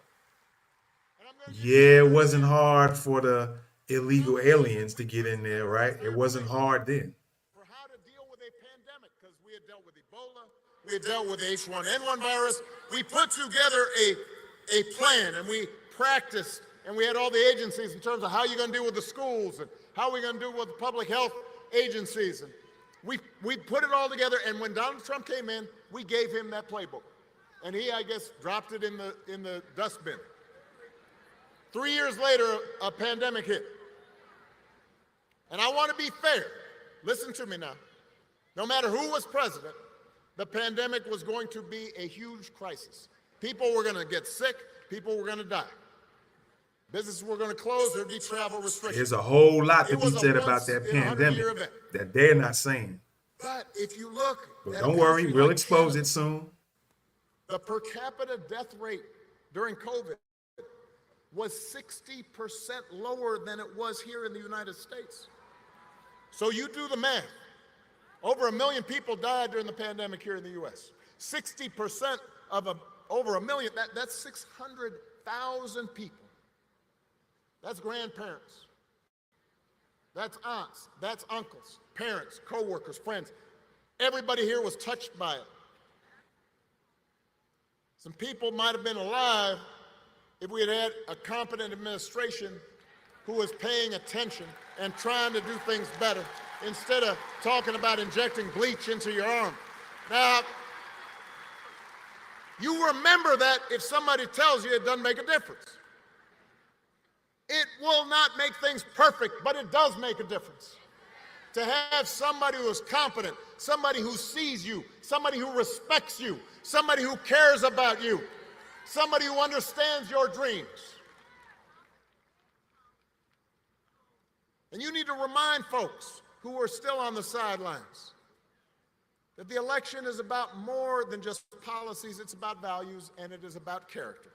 Yeah, it wasn't hard for the illegal aliens to get in there, right? It wasn't hard then. For how to deal with a pandemic, because we had dealt with Ebola, we had dealt with the H1N1 virus. We put together a plan, and we practiced, and we had all the agencies in terms of how you're going to deal with the schools and how we're going to deal with the public health agencies. And we put it all together, and when Donald Trump came in, we gave him that playbook. And he, I guess, dropped it in the dustbin. 3 years later, a pandemic hit. And I want to be fair. Listen to me now. No matter who was president, the pandemic was going to be a huge crisis. People were going to get sick. People were going to die. Businesses were going to close. There'd be travel restrictions. There's a whole lot to It be was a said about that pandemic once-in-a-100-year event. that they're not saying. But if you look But at don't a worry, country we'll like expose Canada, it soon. the per capita death rate during COVID was 60% lower than it was here in the United States. So you do the math. Over 1 million people died during the pandemic here in the U.S. 60% of over 1 million, that's 600,000 people. That's grandparents. That's aunts. That's uncles, parents, co-workers, friends. Everybody here was touched by it. Some people might have been alive if we had had a competent administration who was paying attention and trying to do things better instead of talking about injecting bleach into your arm. Now, you remember that if somebody tells you it doesn't make a difference. It will not make things perfect, but it does make a difference. To have somebody who is competent, somebody who sees you, somebody who respects you, somebody who cares about you, somebody who understands your dreams. And you need to remind folks who are still on the sidelines that the election is about more than just policies. It's about values, and it is about character.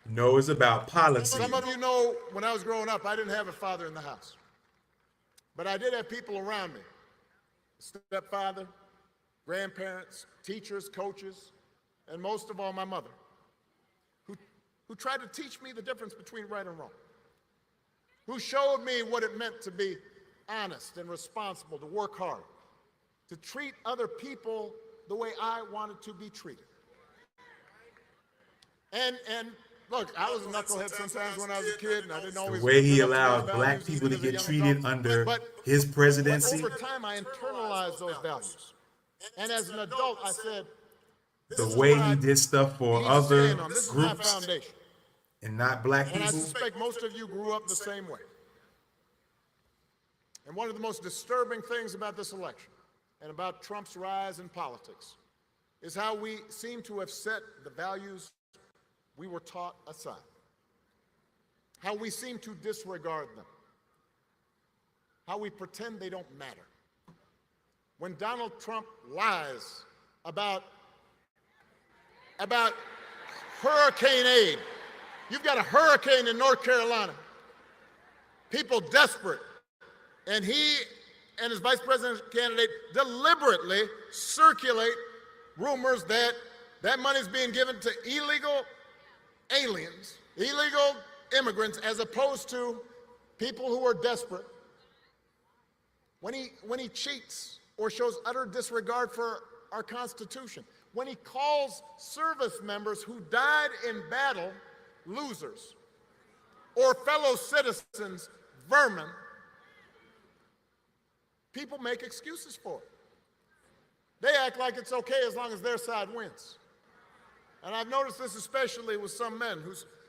No, it's about policy. Some of you know, when I was growing up, I didn't have a father in the house. But I did have people around me. Stepfather, grandparents, teachers, coaches, and most of all, my mother, who tried to teach me the difference between right and wrong, who showed me what it meant to be honest and responsible, to work hard, to treat other people the way I wanted to be treated. And look, I was a knucklehead sometimes when I was a kid, and I didn't always. The way he live up to allowed those black values, people to even as a get young treated adult. under But his presidency, over time, I internalized those values. And as an adult, I said, the way he did stuff for other this is my groups foundation. and not black And I people. suspect most of you grew up the same way. And one of the most disturbing things about this election and about Trump's rise in politics is how we seem to have set the values we were taught aside, how we seem to disregard them, how we pretend they don't matter. When Donald Trump lies about hurricane aid, you've got a hurricane in North Carolina, people desperate, and he and his vice president candidate deliberately circulate rumors that that money is being given to illegal aliens, illegal immigrants, as opposed to people who are desperate. When he cheats or shows utter disregard for our Constitution, when he calls service members who died in battle losers, or fellow citizens vermin, people make excuses for it. They act like it's okay as long as their side wins. And I've noticed this especially with some men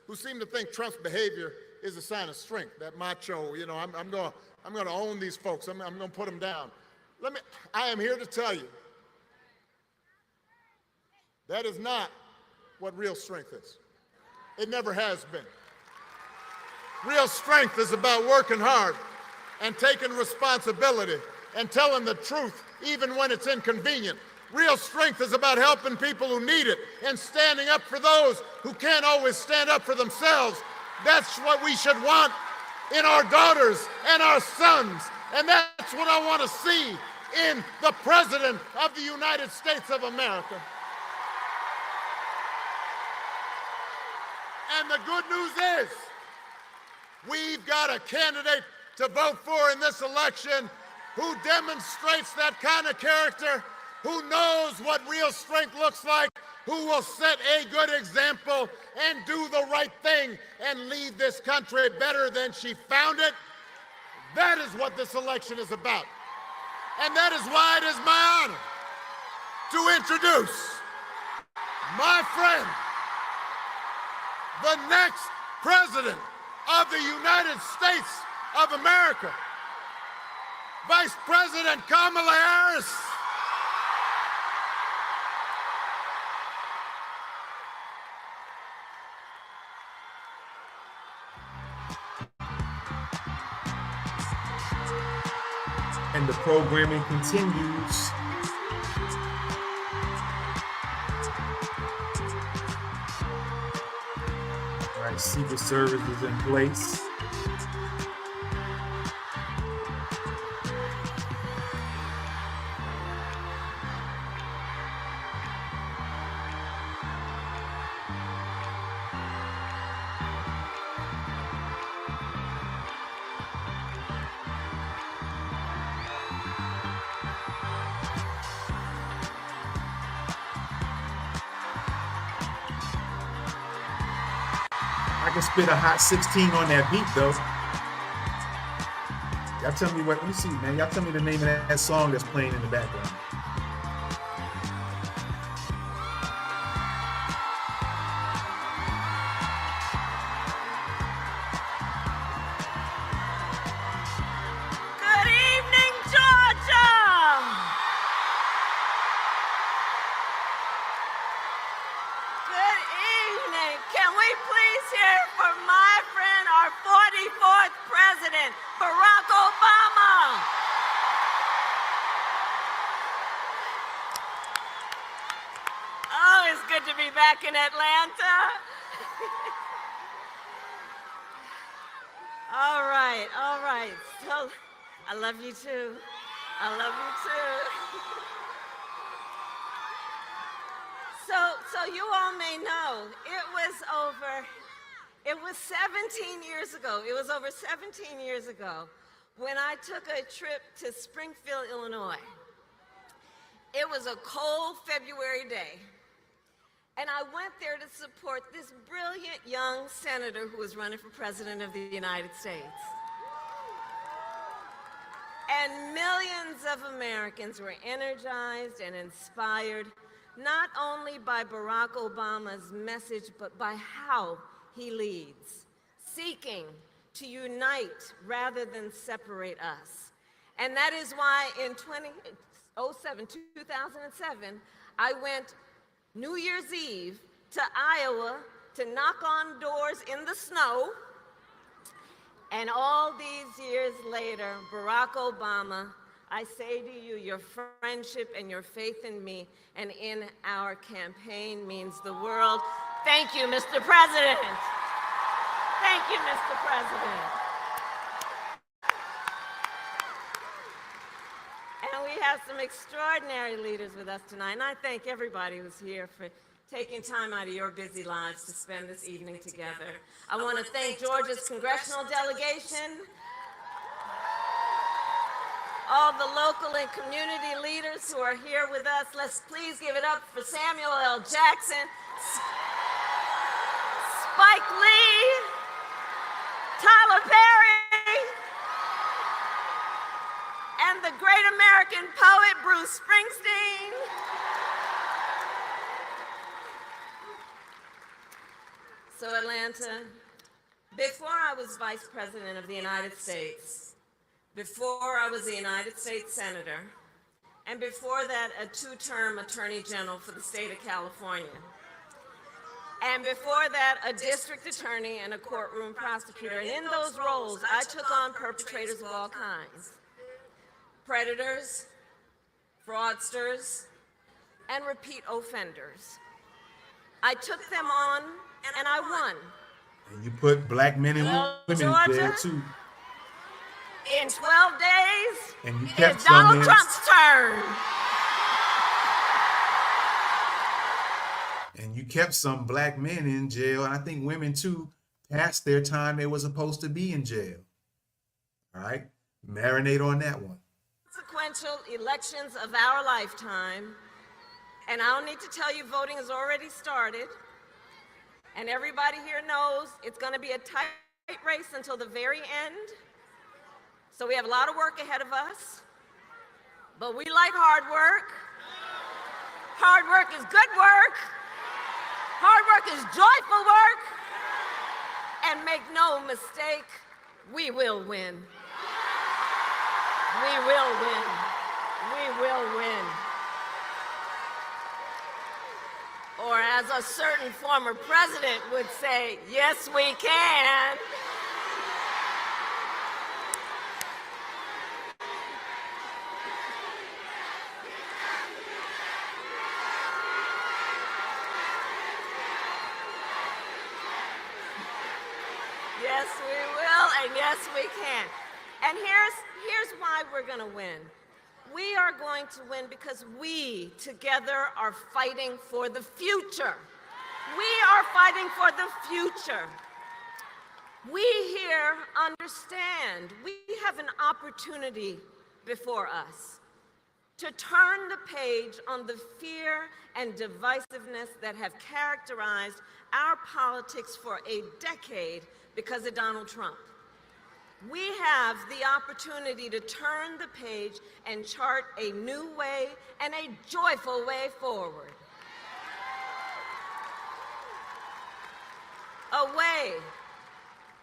who seem to think Trump's behavior is a sign of strength, that macho, you know, I'm going to own these folks, I'm going to put them down. I am here to tell you, that is not what real strength is. It never has been. Real strength is about working hard and taking responsibility and telling the truth even when it's inconvenient. Real strength is about helping people who need it and standing up for those who can't always stand up for themselves. That's what we should want in our daughters and our sons. And that's what I want to see in the President of the United States of America. And the good news is, we've got a candidate to vote for in this election who demonstrates that kind of character, who knows what real strength looks like, who will set a good example and do the right thing and leave this country better than she found it. That is what this election is about. And that is why it is my honor to introduce my friend, the next President of the United States of America, Vice President Kamala Harris. And the programming continues. All right, Secret Service is in place. I can spit a hot 16 on that beat though. Y'all tell me what, let me see, man. Y'all tell me the name of that song that's playing in the background. Good evening, Georgia! Good evening. Can we please hear from my friend, our 44th president, Barack Obama? Oh, it's good to be back in Atlanta. All right, all right. So, I love you too. I love you too. So you all may know, it was 17 years ago. It was over 17 years ago when I took a trip to Springfield, Illinois. It was a cold February day. And I went there to support this brilliant young senator who was running for president of the United States. And millions of Americans were energized and inspired, not only by Barack Obama's message, but by how he leads, seeking to unite rather than separate us. And that is why in 2007, I went New Year's Eve to Iowa to knock on doors in the snow. And all these years later, Barack Obama, I say to you, your friendship and your faith in me and in our campaign means the world. Thank you, Mr. President. Thank you, Mr. President. And we have some extraordinary leaders with us tonight, and I thank everybody who's here for taking time out of your busy lives to spend this evening together. I want to thank Georgia's congressional delegation, all the local and community leaders who are here with us. Let's please give it up for Samuel L. Jackson, Spike Lee, Tyler Perry, and the great American poet, Bruce Springsteen. So Atlanta, before I was Vice President of the United States, before I was a United States Senator, and before that a two-term Attorney General for the state of California, and before that a district attorney and a courtroom prosecutor. And in those roles, I took on perpetrators of all kinds, predators, fraudsters, and repeat offenders. I took them on and I won. And you put black men and women Georgia, there too. In 12 days, And you kept it's some Donald in. Trump's turn. And you kept some black men in jail, and I think women too, past their time they were supposed to be in jail. All right? Marinate on that one. Consequential elections of our lifetime, and I don't need to tell you voting has already started, and everybody here knows it's going to be a tight race until the very end. So we have a lot of work ahead of us, but we like hard work. Hard work is good work. Hard work is joyful work. And make no mistake, we will win. We will win. We will win. Or as a certain former president would say, yes, we can. Yes, we will, and yes, we can. And here's why we're going to win. We are going to win because we together are fighting for the future. We are fighting for the future. We here understand we have an opportunity before us to turn the page on the fear and divisiveness that have characterized our politics for a decade because of Donald Trump. We have the opportunity to turn the page and chart a new way and a joyful way forward. A way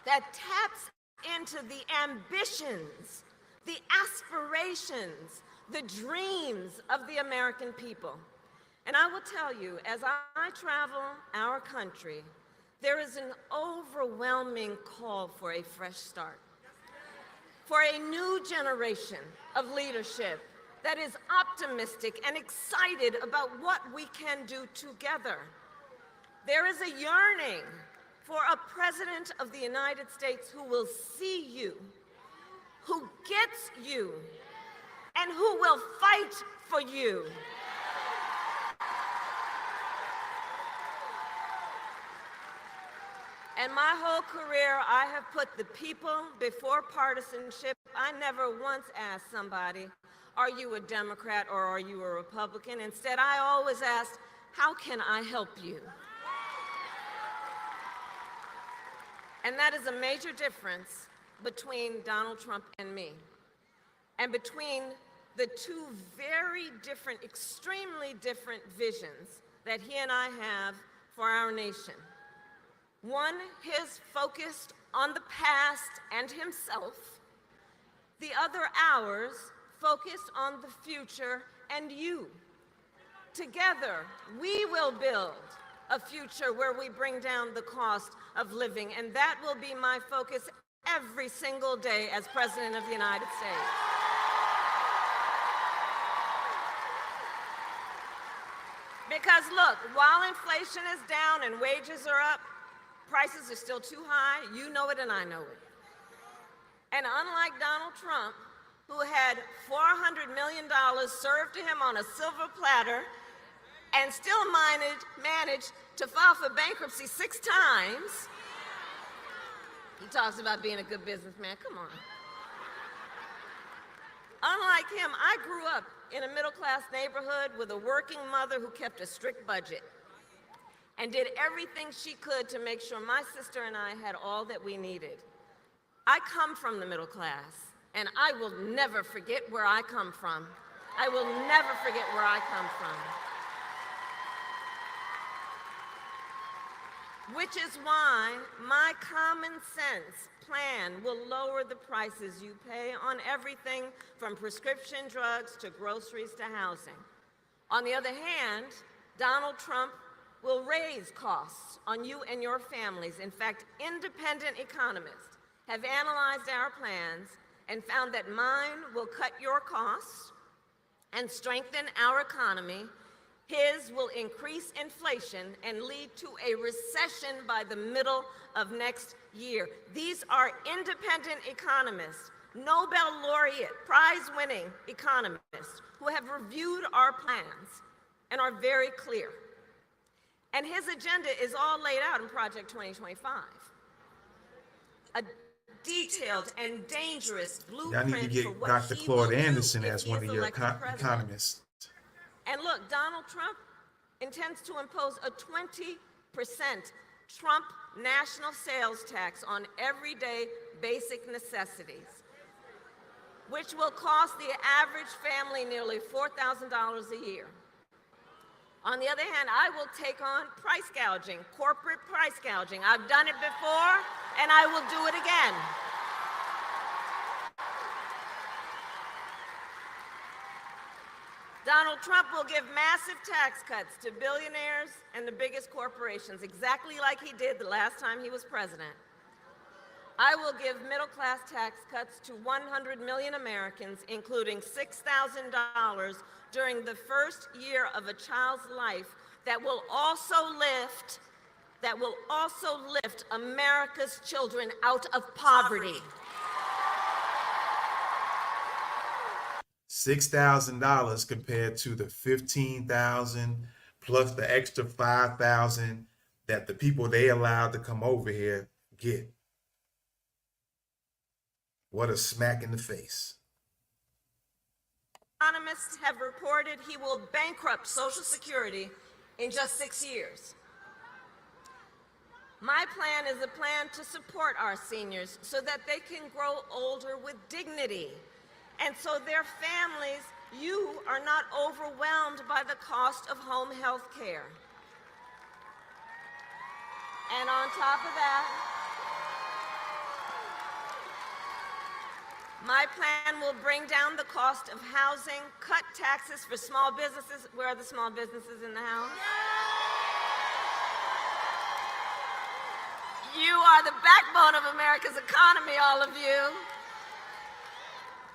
that taps into the ambitions, the aspirations, the dreams of the American people. And I will tell you, as I travel our country, there is an overwhelming call for a fresh start, for a new generation of leadership that is optimistic and excited about what we can do together. There is a yearning for a president of the United States who will see you, who gets you, and who will fight for you. And my whole career, I have put the people before partisanship. I never once asked somebody, are you a Democrat or are you a Republican? Instead, I always asked, how can I help you? And that is a major difference between Donald Trump and me, and between the two very different, extremely different visions that he and I have for our nation. One, his focused on the past and himself. The other, ours, focused on the future and you. Together, we will build a future where we bring down the cost of living, and that will be my focus every single day as President of the United States. Because look, while inflation is down and wages are up, prices are still too high. You know it and I know it. And unlike Donald Trump, who had $400 million served to him on a silver platter and still managed to file for bankruptcy 6 times, he talks about being a good businessman. Come on. Unlike him, I grew up in a middle-class neighborhood with a working mother who kept a strict budget and did everything she could to make sure my sister and I had all that we needed. I come from the middle class, and I will never forget where I come from. I will never forget where I come from. Which is why my common sense plan will lower the prices you pay on everything from prescription drugs to groceries to housing. On the other hand, Donald Trump will raise costs on you and your families. In fact, independent economists have analyzed our plans and found that mine will cut your costs and strengthen our economy. His will increase inflation and lead to a recession by the middle of next year. These are independent economists, Nobel laureate, prize-winning economists who have reviewed our plans and are very clear. And his agenda is all laid out in Project 2025. A detailed and dangerous blueprint Y'all need to for get what Dr. he Claude will do Anderson if as he one is of your elected president. economists. And look, Donald Trump intends to impose a 20% Trump national sales tax on everyday basic necessities, which will cost the average family nearly $4,000 a year. On the other hand, I will take on price gouging, corporate price gouging. I've done it before, and I will do it again. Donald Trump will give massive tax cuts to billionaires and the biggest corporations, exactly like he did the last time he was president. I will give middle-class tax cuts to 100 million Americans, including $6,000 during the first year of a child's life, that will also lift that will also lift America's children out of poverty. $6,000 compared to the $15,000 plus the extra $5,000 that the people they allowed to come over here get. What a smack in the face. Economists have reported he will bankrupt Social Security in just 6 years. My plan is a plan to support our seniors so that they can grow older with dignity, and so their families, you are not overwhelmed by the cost of home health care. And on top of that, my plan will bring down the cost of housing, cut taxes for small businesses. Where are the small businesses in the house? You are the backbone of America's economy, all of you.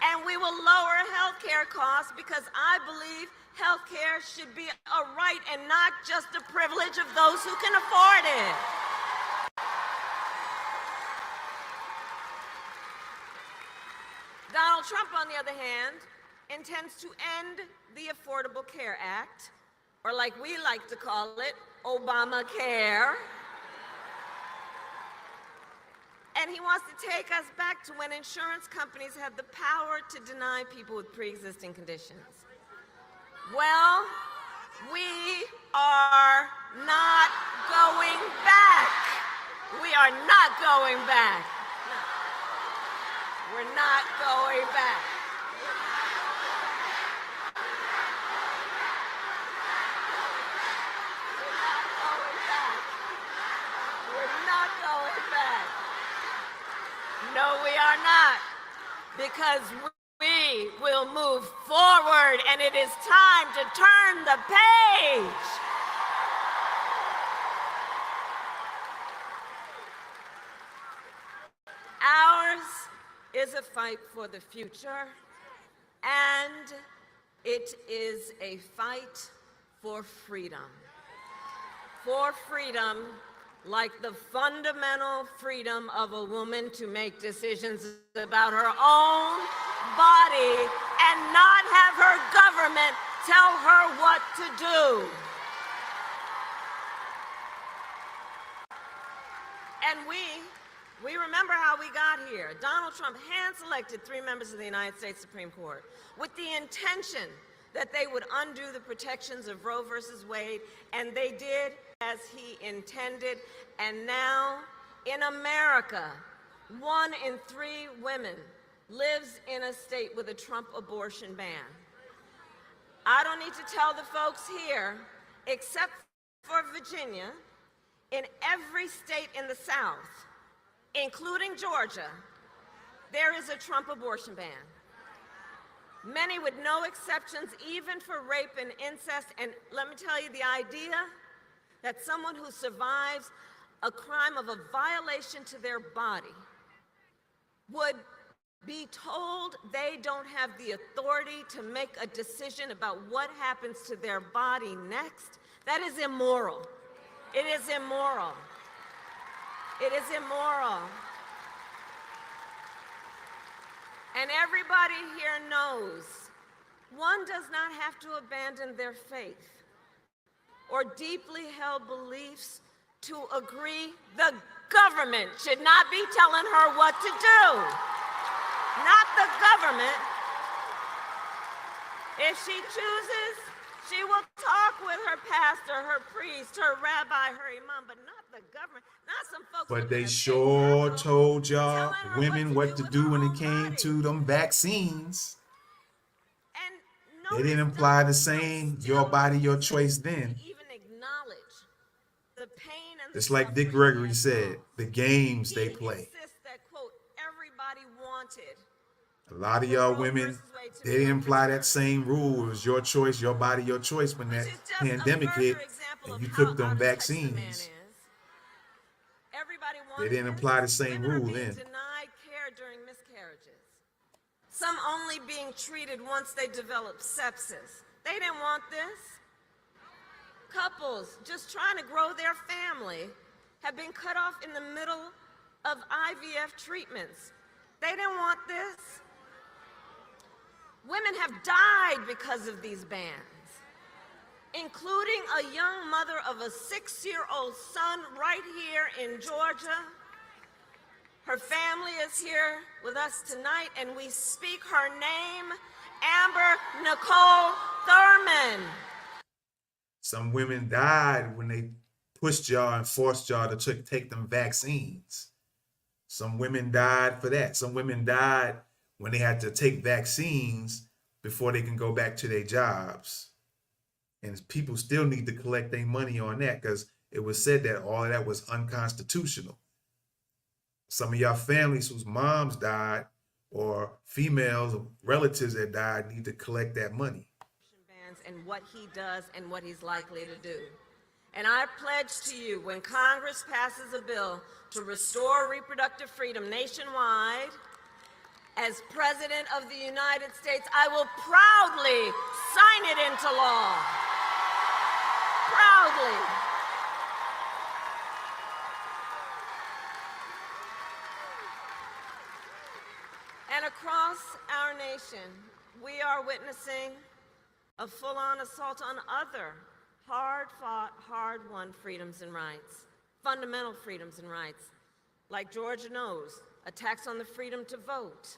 And we will lower health care costs because I believe health care should be a right and not just a privilege of those who can afford it. Donald Trump, on the other hand, intends to end the Affordable Care Act, or like we like to call it, Obamacare. And he wants to take us back to when insurance companies had the power to deny people with pre-existing conditions. Well, we are not going back. We are not going back. No. We're not going back. We're not going back. No, we are not, because we will move forward, and it is time to turn the page. Ours is a fight for the future, and it is a fight for freedom. For freedom, like the fundamental freedom of a woman to make decisions about her own body and not have her government tell her what to do. And we remember how we got here. Donald Trump hand-selected 3 members of the United States Supreme Court with the intention that they would undo the protections of Roe versus Wade, and they did as he intended. And now, in America, 1 in 3 women lives in a state with a Trump abortion ban. I don't need to tell the folks here, except for Virginia, in every state in the South, including Georgia, there is a Trump abortion ban. Many with no exceptions, even for rape and incest. And let me tell you, the idea that someone who survives a crime of a violation to their body would be told they don't have the authority to make a decision about what happens to their body next, that is immoral. It is immoral. It is immoral. And everybody here knows one does not have to abandon their faith or deeply held beliefs to agree the government should not be telling her what to do. Not the government. If she chooses, she will talk with her pastor, her priest, her rabbi, her imam, but not the government. Not some folks. But they sure told y'all women what to do when it came to them vaccines. They didn't imply the same your body, your choice then. Even acknowledge the pain and Just like Dick Gregory said, the games they play. that, quote, everybody wanted. A lot of y'all women, they didn't imply that same rule. It was your choice, your body, your choice when that pandemic hit and you took them vaccines. They didn't apply the same rule then. Denied care during miscarriages. Some only being treated once they develop sepsis. They didn't want this. Couples just trying to grow their family have been cut off in the middle of IVF treatments. They didn't want this. Women have died because of these bans, including a young mother of a 6-year-old son right here in Georgia. Her family is here with us tonight, and we speak her name, Amber Nicole Thurman. Some women died when they pushed y'all and forced y'all to take them vaccines. Some women died for that. Some women died when they had to take vaccines before they can go back to their jobs. And people still need to collect their money on that because it was said that all of that was unconstitutional. Some of y'all families whose moms died or females or relatives that died need to collect that money. And what he does and what he's likely to do. And I pledge to you, when Congress passes a bill to restore reproductive freedom nationwide, as President of the United States, I will proudly sign it into law. Proudly. And across our nation, we are witnessing a full-on assault on other hard-fought, hard-won freedoms and rights, fundamental freedoms and rights, like Georgia knows, attacks on the freedom to vote,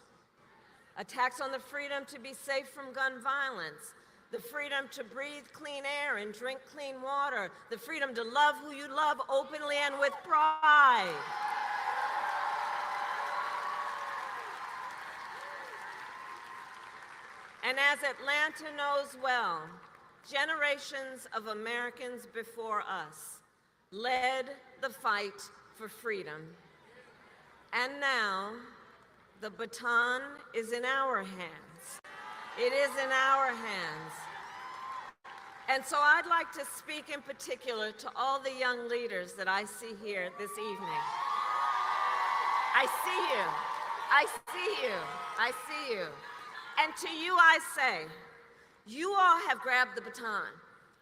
attacks on the freedom to be safe from gun violence, the freedom to breathe clean air and drink clean water, the freedom to love who you love openly and with pride. And as Atlanta knows well, generations of Americans before us led the fight for freedom. And now, the baton is in our hands. It is in our hands. And so I'd like to speak in particular to all the young leaders that I see here this evening. I see you. I see you. I see you. And to you I say, you all have grabbed the baton.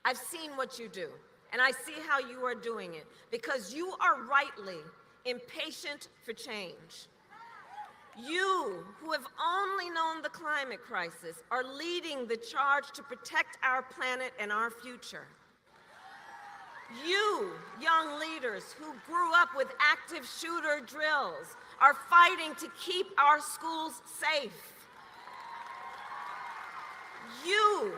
I've seen what you do, and I see how you are doing it, because you are rightly impatient for change. You, who have only known the climate crisis, are leading the charge to protect our planet and our future. You, young leaders who grew up with active shooter drills, are fighting to keep our schools safe. You,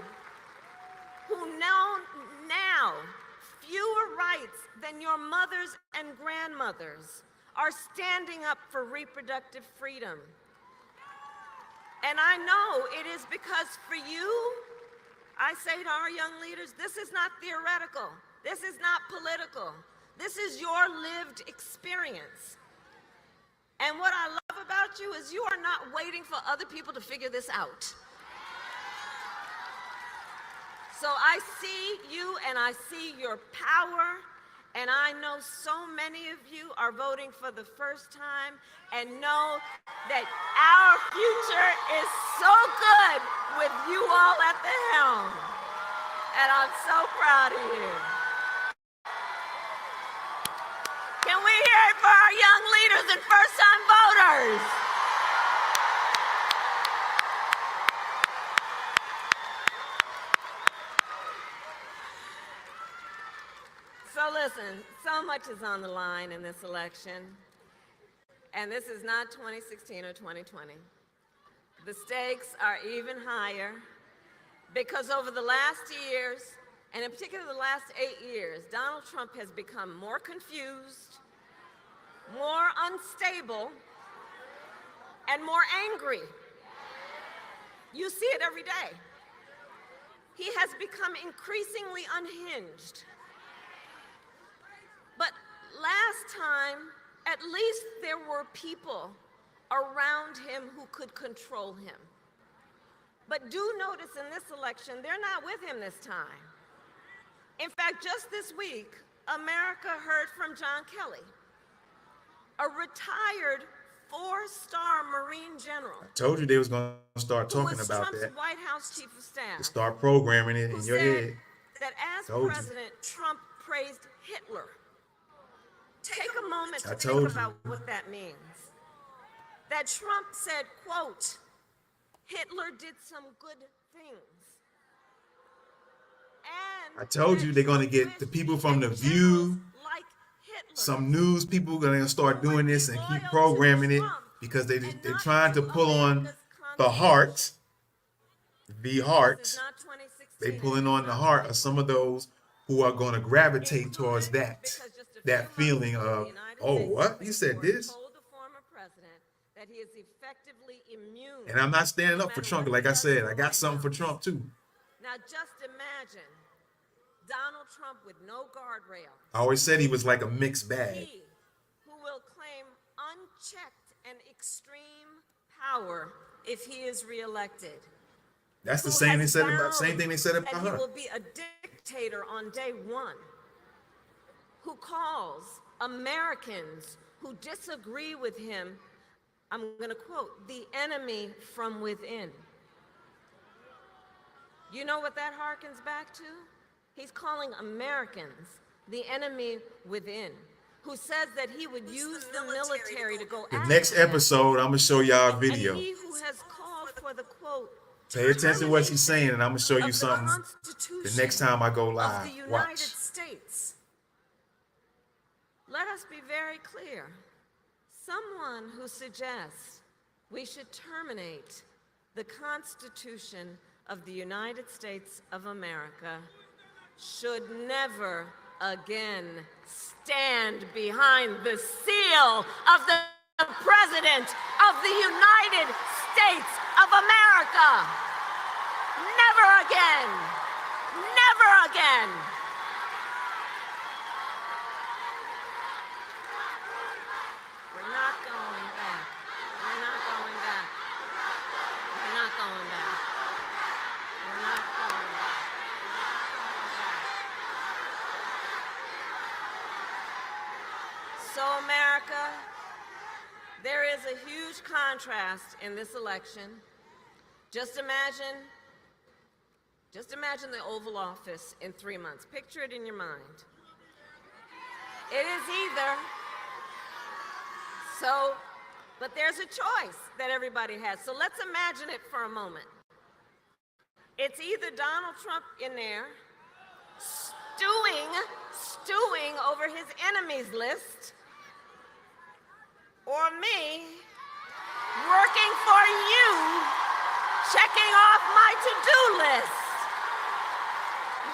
who know now fewer rights than your mothers and grandmothers, are standing up for reproductive freedom. And I know it is because for you, I say to our young leaders, this is not theoretical. This is not political. This is your lived experience. And what I love about you is you are not waiting for other people to figure this out. So I see you and I see your power, and I know so many of you are voting for the first time and know that our future is so good with you all at the helm. And I'm so proud of you. Can we hear it for our young leaders and first-time voters? So listen, so much is on the line in this election, and this is not 2016 or 2020. The stakes are even higher because over the last years, and in particular the last 8 years, Donald Trump has become more confused, more unstable, and more angry. You see it every day. He has become increasingly unhinged. But last time, at least there were people around him who could control him. But do notice in this election, they're not with him this time. In fact, just this week, America heard from John Kelly, a retired 4-star Marine general. I told you they was going to start talking about Trump's that. White House chief of staff. To start programming it in your head. That as Told you. president, Trump praised Hitler, moment to I think told you. about what that means. That Trump said, quote, Hitler did some good things. And I told that you they're gonna Trump get the wished people he from had The generals View, like Hitler some news people gonna start who would doing be this and loyal keep to programming it Trump because they're and not trying to to pull on America's the heart, the This heart. is not They 2016. pulling and on it's the not heart of some of those who are going to gravitate towards including that, because just a few that months feeling ago, of, the United oh, States what? Supreme You said Court this? told the former president that he is effectively immune. And I'm not standing no up for matter Trump. what Like he I does said, in I the got White something for House. Trump too. Now just imagine Donald Trump with no guardrails. I always said he was like a mixed bag. He who will claim unchecked and extreme power if he is reelected. That's the Who same has same thing they said vowed about that he her. will be a dictator on day one. Who calls Americans who disagree with him, I'm going to quote, the enemy from within. You know what that harkens back to? He's calling Americans the enemy within, who says that he would use the military to go The after next them. episode, I'm gonna show y'all a And video. he who has called for the quote, Pay attention to what she's saying, and I'm gonna show you of the something Constitution the next time I go of live. the United Watch. States. Let us be very clear. Someone who suggests we should terminate the Constitution of the United States of America should never again stand behind the seal of the President of the United States of America. Never again. Never again. We're not going back. We're not going back. We're not going back. We're not going back. So, America, there is a huge contrast in this election. Just imagine the Oval Office in 3 months. Picture it in your mind. It is either, but there's a choice that everybody has. So let's imagine it for a moment. It's either Donald Trump in there, stewing over his enemies list, or me, working for you, checking off my to-do list.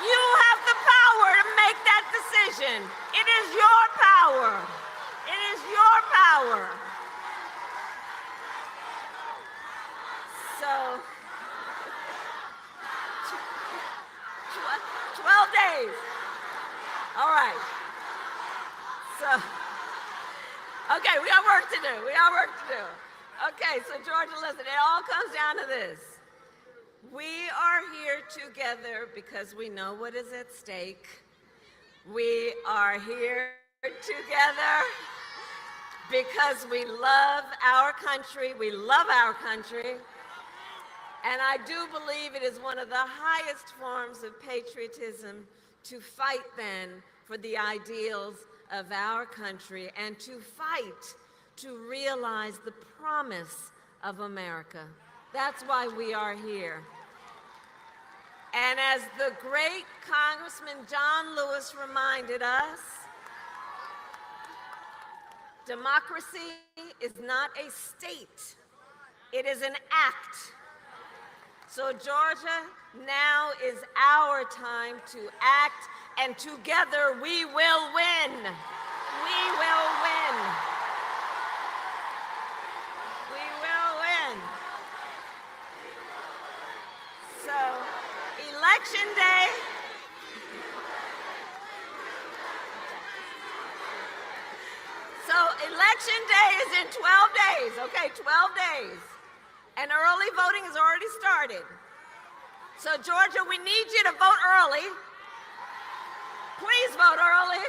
You have the power to make that decision. It is your power. It is your power. So, 12 days. All right. So, okay, we got work to do. Okay, so Georgia, listen, it all comes down to this. We are here together because we know what is at stake. We are here together because we love our country. We love our country. And I do believe it is one of the highest forms of patriotism to fight then for the ideals of our country and to fight to realize the promise of America. That's why we are here. And as the great Congressman John Lewis reminded us, democracy is not a state, it is an act. So Georgia, now is our time to act, and together we will win. We will win. We will win. So, Election Day. Election Day is in 12 days, okay, 12 days. And early voting has already started. So Georgia, we need you to vote early. Please vote early.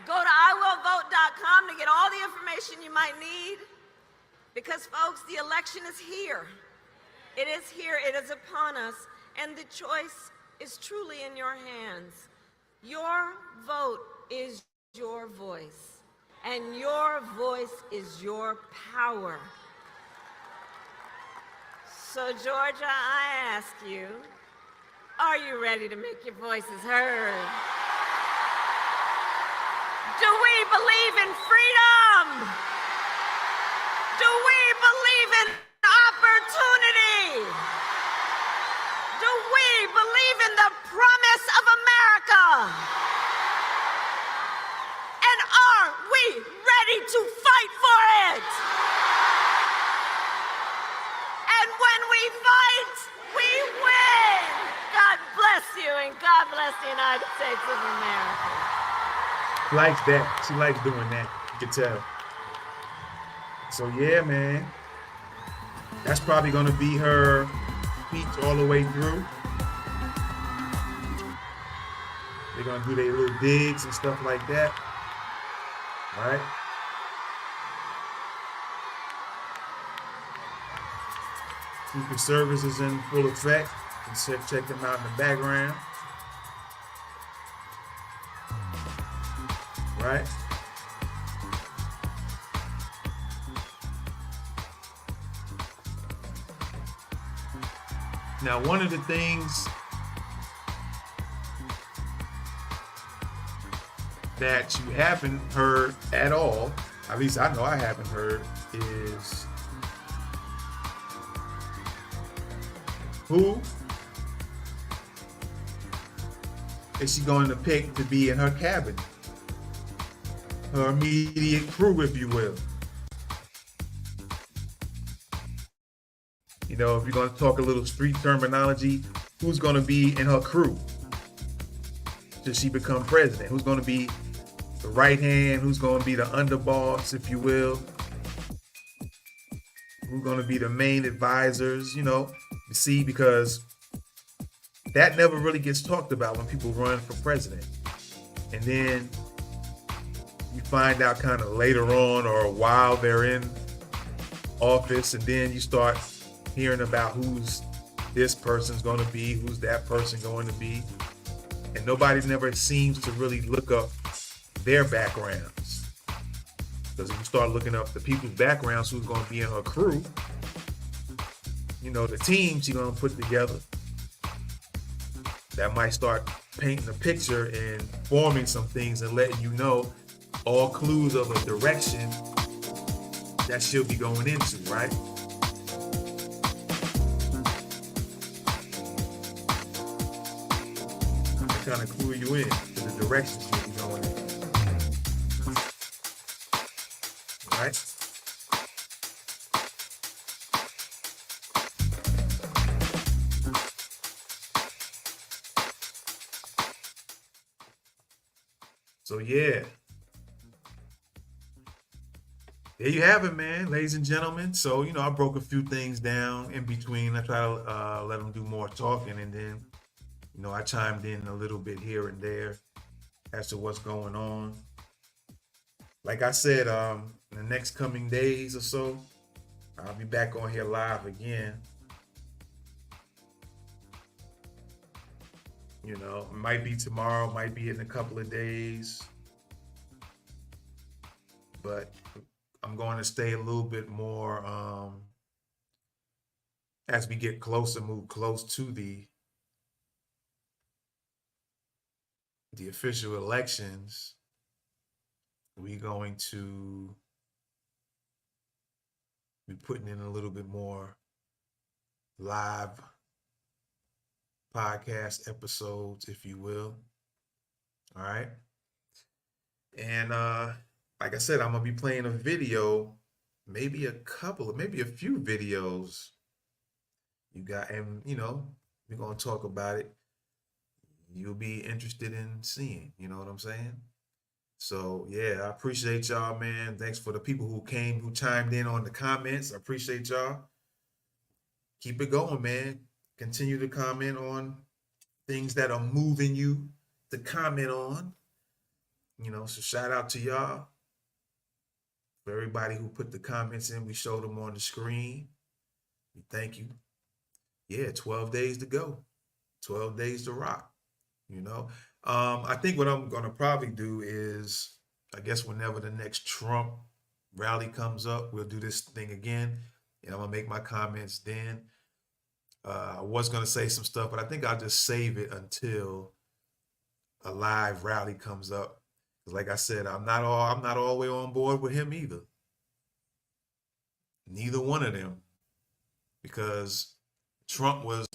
Go to iwillvote.com to get all the information you might need. Because folks, the election is here. It is here, it is upon us, and the choice is truly in your hands. Your vote is your voice. and your voice is your power. So, Georgia, I ask you, are you ready to make your voices heard? Do we believe in freedom? Do we believe in opportunity? Do we believe in the promise of America? And are we ready to fight for it? And when we fight, we win. God bless you, and God bless the United States of America. She likes that. She likes doing that. You can tell. So yeah, man. That's probably gonna be her speech all the way through. They're gonna do their little digs and stuff like that. All right. Secret Service is in full effect. You can check them out in the background. Right? Now, one of the things that you haven't heard at all, at least I know I haven't heard, is who is she going to pick to be in her cabinet? Her immediate crew, if you will. You know, if you're going to talk a little street terminology, who's going to be in her crew? Does she become president? Who's going to be the right hand? Who's going to be the underboss, if you will? Who's going to be the main advisors? You know, you see, because that never really gets talked about when people run for president. And then you find out kind of later on or while they're in office, and then you start hearing about who's this person's going to be, who's that person going to be. And nobody never seems to really look up their backgrounds. Because if you start looking up the people's backgrounds, who's going to be in her crew, you know, the team she's going to put together, that might start painting a picture and forming some things and letting you know all clues of a direction that she'll be going into, right? To kind of clue you in to the direction she'll be going in. Right? So yeah, there you have it, man, ladies and gentlemen. So, you know, I broke a few things down in between. I try to let them do more talking, and then, you know, I chimed in a little bit here and there as to what's going on. Like I said, in the next coming days or so, I'll be back on here live again. You know, it might be tomorrow, might be in a couple of days. But I'm going to stay a little bit more as we get closer, move close to the official elections. We're going to be putting in a little bit more live podcast episodes, if you will. All right. And like I said, I'm gonna be playing a video, maybe a few videos you got, and you know, we're gonna talk about it. You'll be interested in seeing, you know what I'm saying? So yeah, I appreciate y'all, man. Thanks for the people who chimed in on the comments. I appreciate y'all. Keep it going, man. Continue to comment on things that are moving you to comment on. You know, so shout out to y'all. For everybody who put the comments in, we showed them on the screen. We thank you. Yeah, 12 days to go. 12 days to rock, you know. I think what I'm gonna probably do is I guess whenever the next Trump rally comes up, we'll do this thing again, and I'm gonna make my comments then. I was gonna say some stuff, but I think I'll just save it until a live rally comes up. 'Cause like I said, I'm not all the way on board with him either. Neither one of them, because Trump was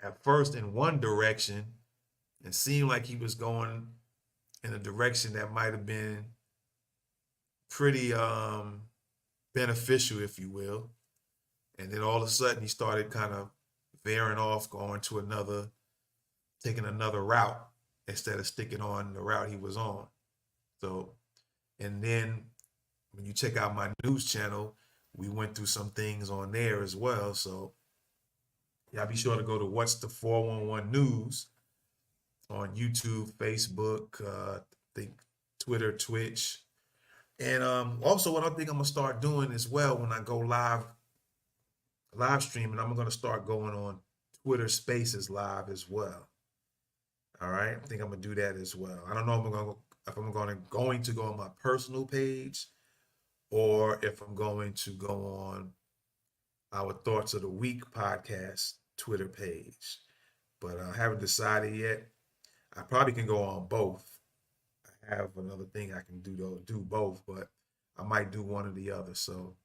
at first in one direction and seemed like he was going in a direction that might have been pretty beneficial, if you will. And then all of a sudden he started kind of veering off, going to taking another route instead of sticking on the route he was on. So, and then when you check out my news channel, we went through some things on there as well. So y'all be sure to go to What's the 411 News on YouTube, Facebook, I think Twitter, Twitch. And also what I think I'm gonna start doing as well when I go live streaming, I'm gonna start going on Twitter Spaces live as well. All right, I think I'm gonna do that as well. I don't know if I'm going to go on my personal page or if I'm going to go on our Thoughts of the Week podcast Twitter page. But I haven't decided yet. I probably can go on both. I have another thing I can do both, but I might do one or the other. So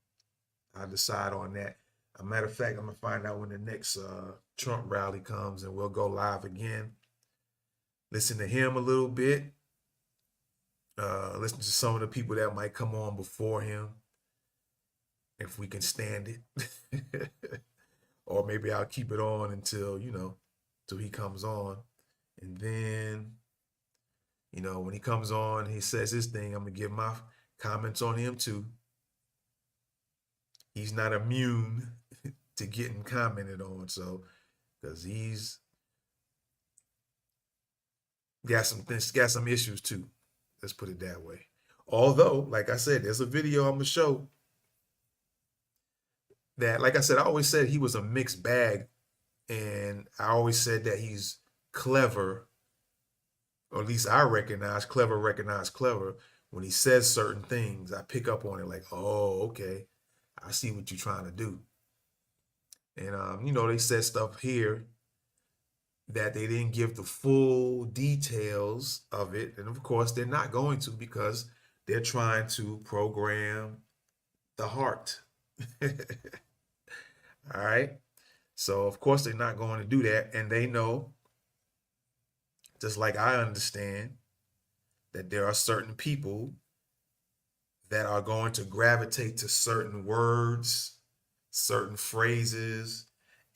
I'll decide on that. As a matter of fact, I'm gonna find out when the next Trump rally comes, and we'll go live again. Listen to him a little bit. Listen to some of the people that might come on before him, if we can stand it. Or maybe I'll keep it on until he comes on. And then, when he comes on, he says his thing, I'm gonna give my comments on him too. He's not immune to getting commented on, so because he's got some issues too. Let's put it that way. Although, like I said, there's a video I'm gonna show that, like I said, I always said he was a mixed bag, and I always said that he's clever, or at least I recognize clever when he says certain things. I pick up on it like, oh, okay, I see what you're trying to do. And they said stuff here that they didn't give the full details of it, and of course they're not going to, because they're trying to program the heart. All right, so of course they're not going to do that, and they know, just like I understand, that there are certain people that are going to gravitate to certain words, certain phrases,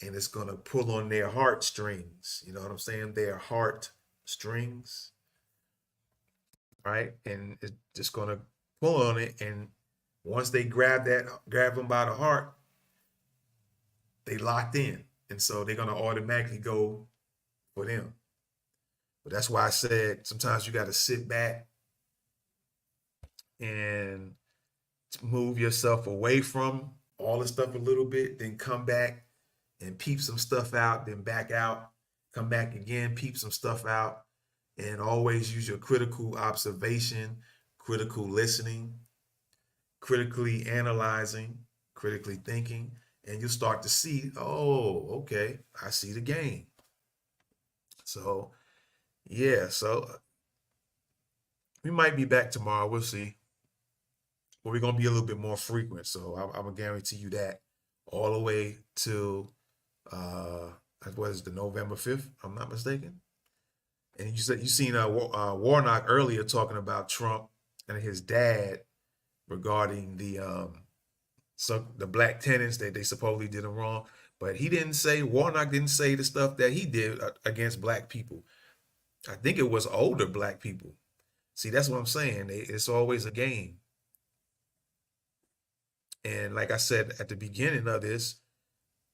and it's going to pull on their heartstrings. You know what I'm saying? Their heart strings, right? And it's just going to pull on it. And once they grab them by the heart, they locked in. And so they're going to automatically go for them. But that's why I said sometimes you got to sit back and move yourself away from all the stuff a little bit, then come back and peep some stuff out, then back out, come back again, peep some stuff out, and always use your critical observation, critical listening, critically analyzing, critically thinking, and you'll start to see, oh, okay, I see the game. So, yeah, so we might be back tomorrow. We'll see. But we're going to be a little bit more frequent. So I'm going to guarantee you that all the way till, what is the November 5th, I'm not mistaken. And you seen Warnock earlier talking about Trump and his dad regarding the black tenants that they supposedly did him wrong. But Warnock didn't say the stuff that he did against black people. I think it was older black people. See, that's what I'm saying. It's always a game. And like I said at the beginning of this,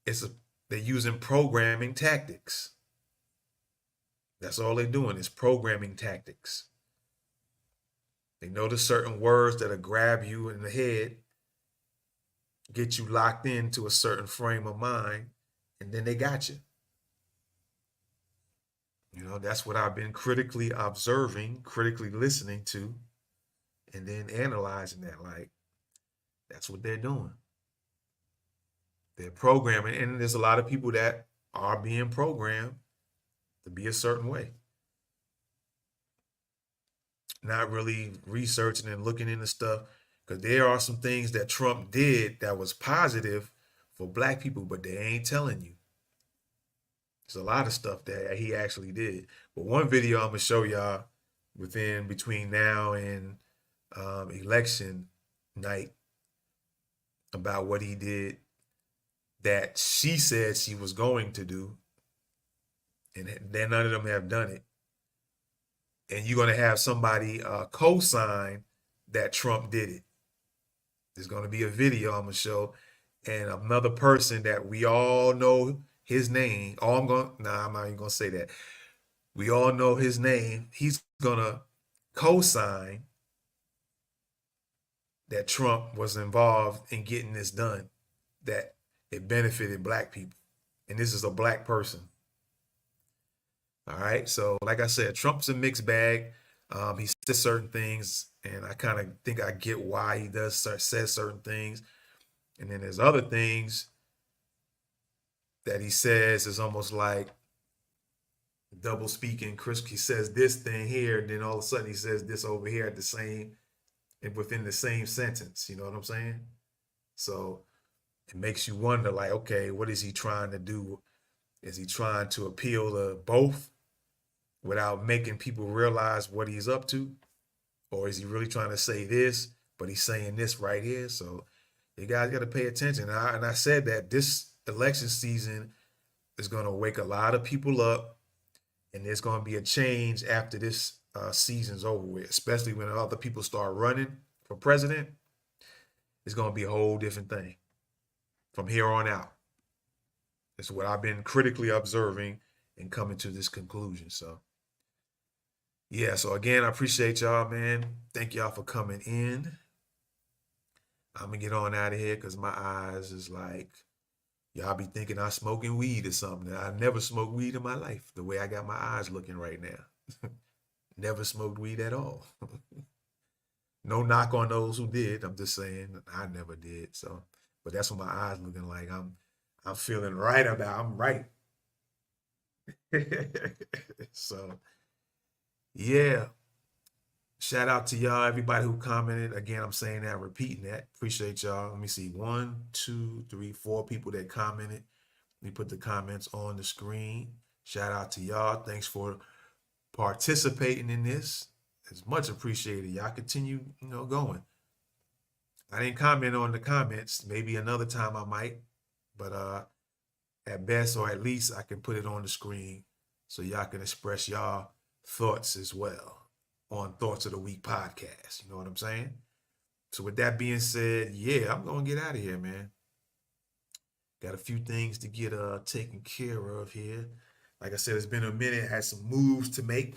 they're using programming tactics. That's all they're doing is programming tactics. They know the certain words that'll grab you in the head, get you locked into a certain frame of mind, and then they got you. That's what I've been critically observing, critically listening to, and then analyzing that. Like, that's what they're doing. They're programming, and there's a lot of people that are being programmed to be a certain way, not really researching and looking into stuff. Because there are some things that Trump did that was positive for black people, but they ain't telling you. There's a lot of stuff that he actually did. But one video I'm gonna show y'all between now and election night about what he did that she said she was going to do, and then none of them have done it. And you're gonna have somebody co-sign that Trump did it. There's gonna be a video I'm gonna show, and another person that we all know his name. I'm not even gonna say that. We all know his name. He's gonna co-sign that Trump was involved in getting this done, that it benefited black people. And this is a black person. All right. So like I said, Trump's a mixed bag. He says certain things, and I kind of think I get why he says certain things. And then there's other things that he says is almost like double speaking. He says this thing here, and then all of a sudden he says this over here at the same and within the same sentence. You know what I'm saying? So it makes you wonder, like, okay, what is he trying to do? Is he trying to appeal to both without making people realize what he's up to? Or is he really trying to say this, but he's saying this right here? So you guys got to pay attention. And I said that this election season is going to wake a lot of people up, and there's going to be a change after this season's over with, especially when other people start running for president. It's going to be a whole different thing from here on out. That's what I've been critically observing and coming to this conclusion. So, yeah. So again, I appreciate y'all, man. Thank y'all for coming in. I'm gonna get on out of here because my eyes is like, y'all be thinking I'm smoking weed or something. I never smoked weed in my life the way I got my eyes looking right now. Never smoked weed at all. No knock on those who did. I'm just saying I never did. So, but that's what my eyes looking like. I'm feeling right about. I'm right. So, yeah. Shout out to y'all, everybody who commented. Again, I'm saying that, repeating that. Appreciate y'all. Let me see. 1, 2, 3, 4 people that commented. Let me put the comments on the screen. Shout out to y'all. Thanks for participating in this. It's much appreciated. Y'all continue, going. I didn't comment on the comments. Maybe another time I might. But at best, or at least, I can put it on the screen so y'all can express y'all thoughts as well on Thoughts of the Week podcast. You know what I'm saying? So with that being said, yeah, I'm going to get out of here, man. Got a few things to get taken care of here. Like I said, it's been a minute. I had some moves to make.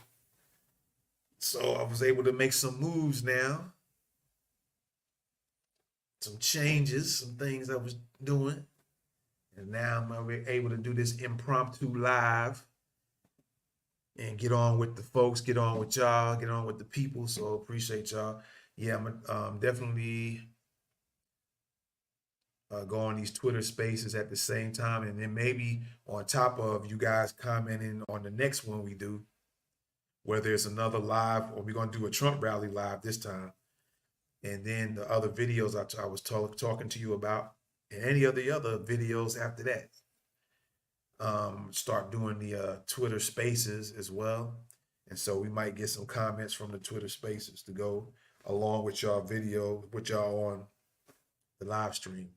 So I was able to make some moves now. Some changes, some things I was doing. And now I'm able to do this impromptu live and get on with the folks, get on with y'all, get on with the people. So appreciate y'all. Yeah, I'm definitely go on these Twitter spaces at the same time. And then maybe on top of you guys commenting on the next one we do, whether it's another live or we're going to do a Trump rally live this time. And then the other videos I was talking to you about, and any of the other videos after that. Start doing the Twitter spaces as well. And so we might get some comments from the Twitter spaces to go along with y'all video, with y'all on the live stream.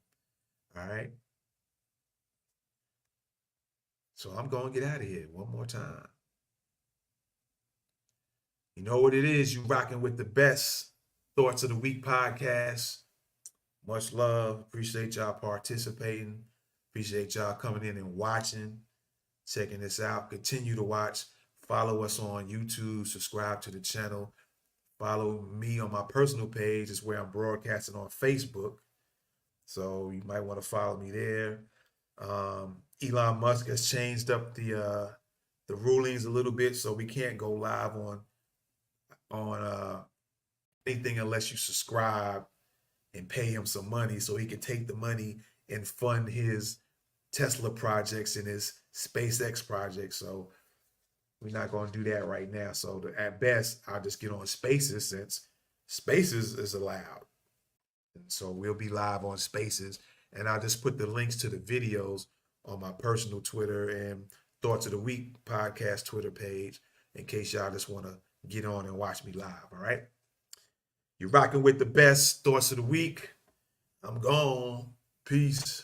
All right. So I'm going to get out of here one more time. You know what it is. You rocking with the best Thoughts of the Week podcast. Much love. Appreciate y'all participating. Appreciate y'all coming in and watching, checking this out. Continue to watch. Follow us on YouTube. Subscribe to the channel. Follow me on my personal page. It's where I'm broadcasting on Facebook. So you might want to follow me there. Elon Musk has changed up the rulings a little bit, so we can't go live on anything unless you subscribe and pay him some money so he can take the money and fund his Tesla projects and his SpaceX projects. So we're not going to do that right now. So at best, I'll just get on Spaces since Spaces is allowed. And so we'll be live on Spaces. And I'll just put the links to the videos on my personal Twitter and Thoughts of the Week podcast Twitter page in case y'all just want to get on and watch me live. All right. You're rocking with the best Thoughts of the Week. I'm gone. Peace.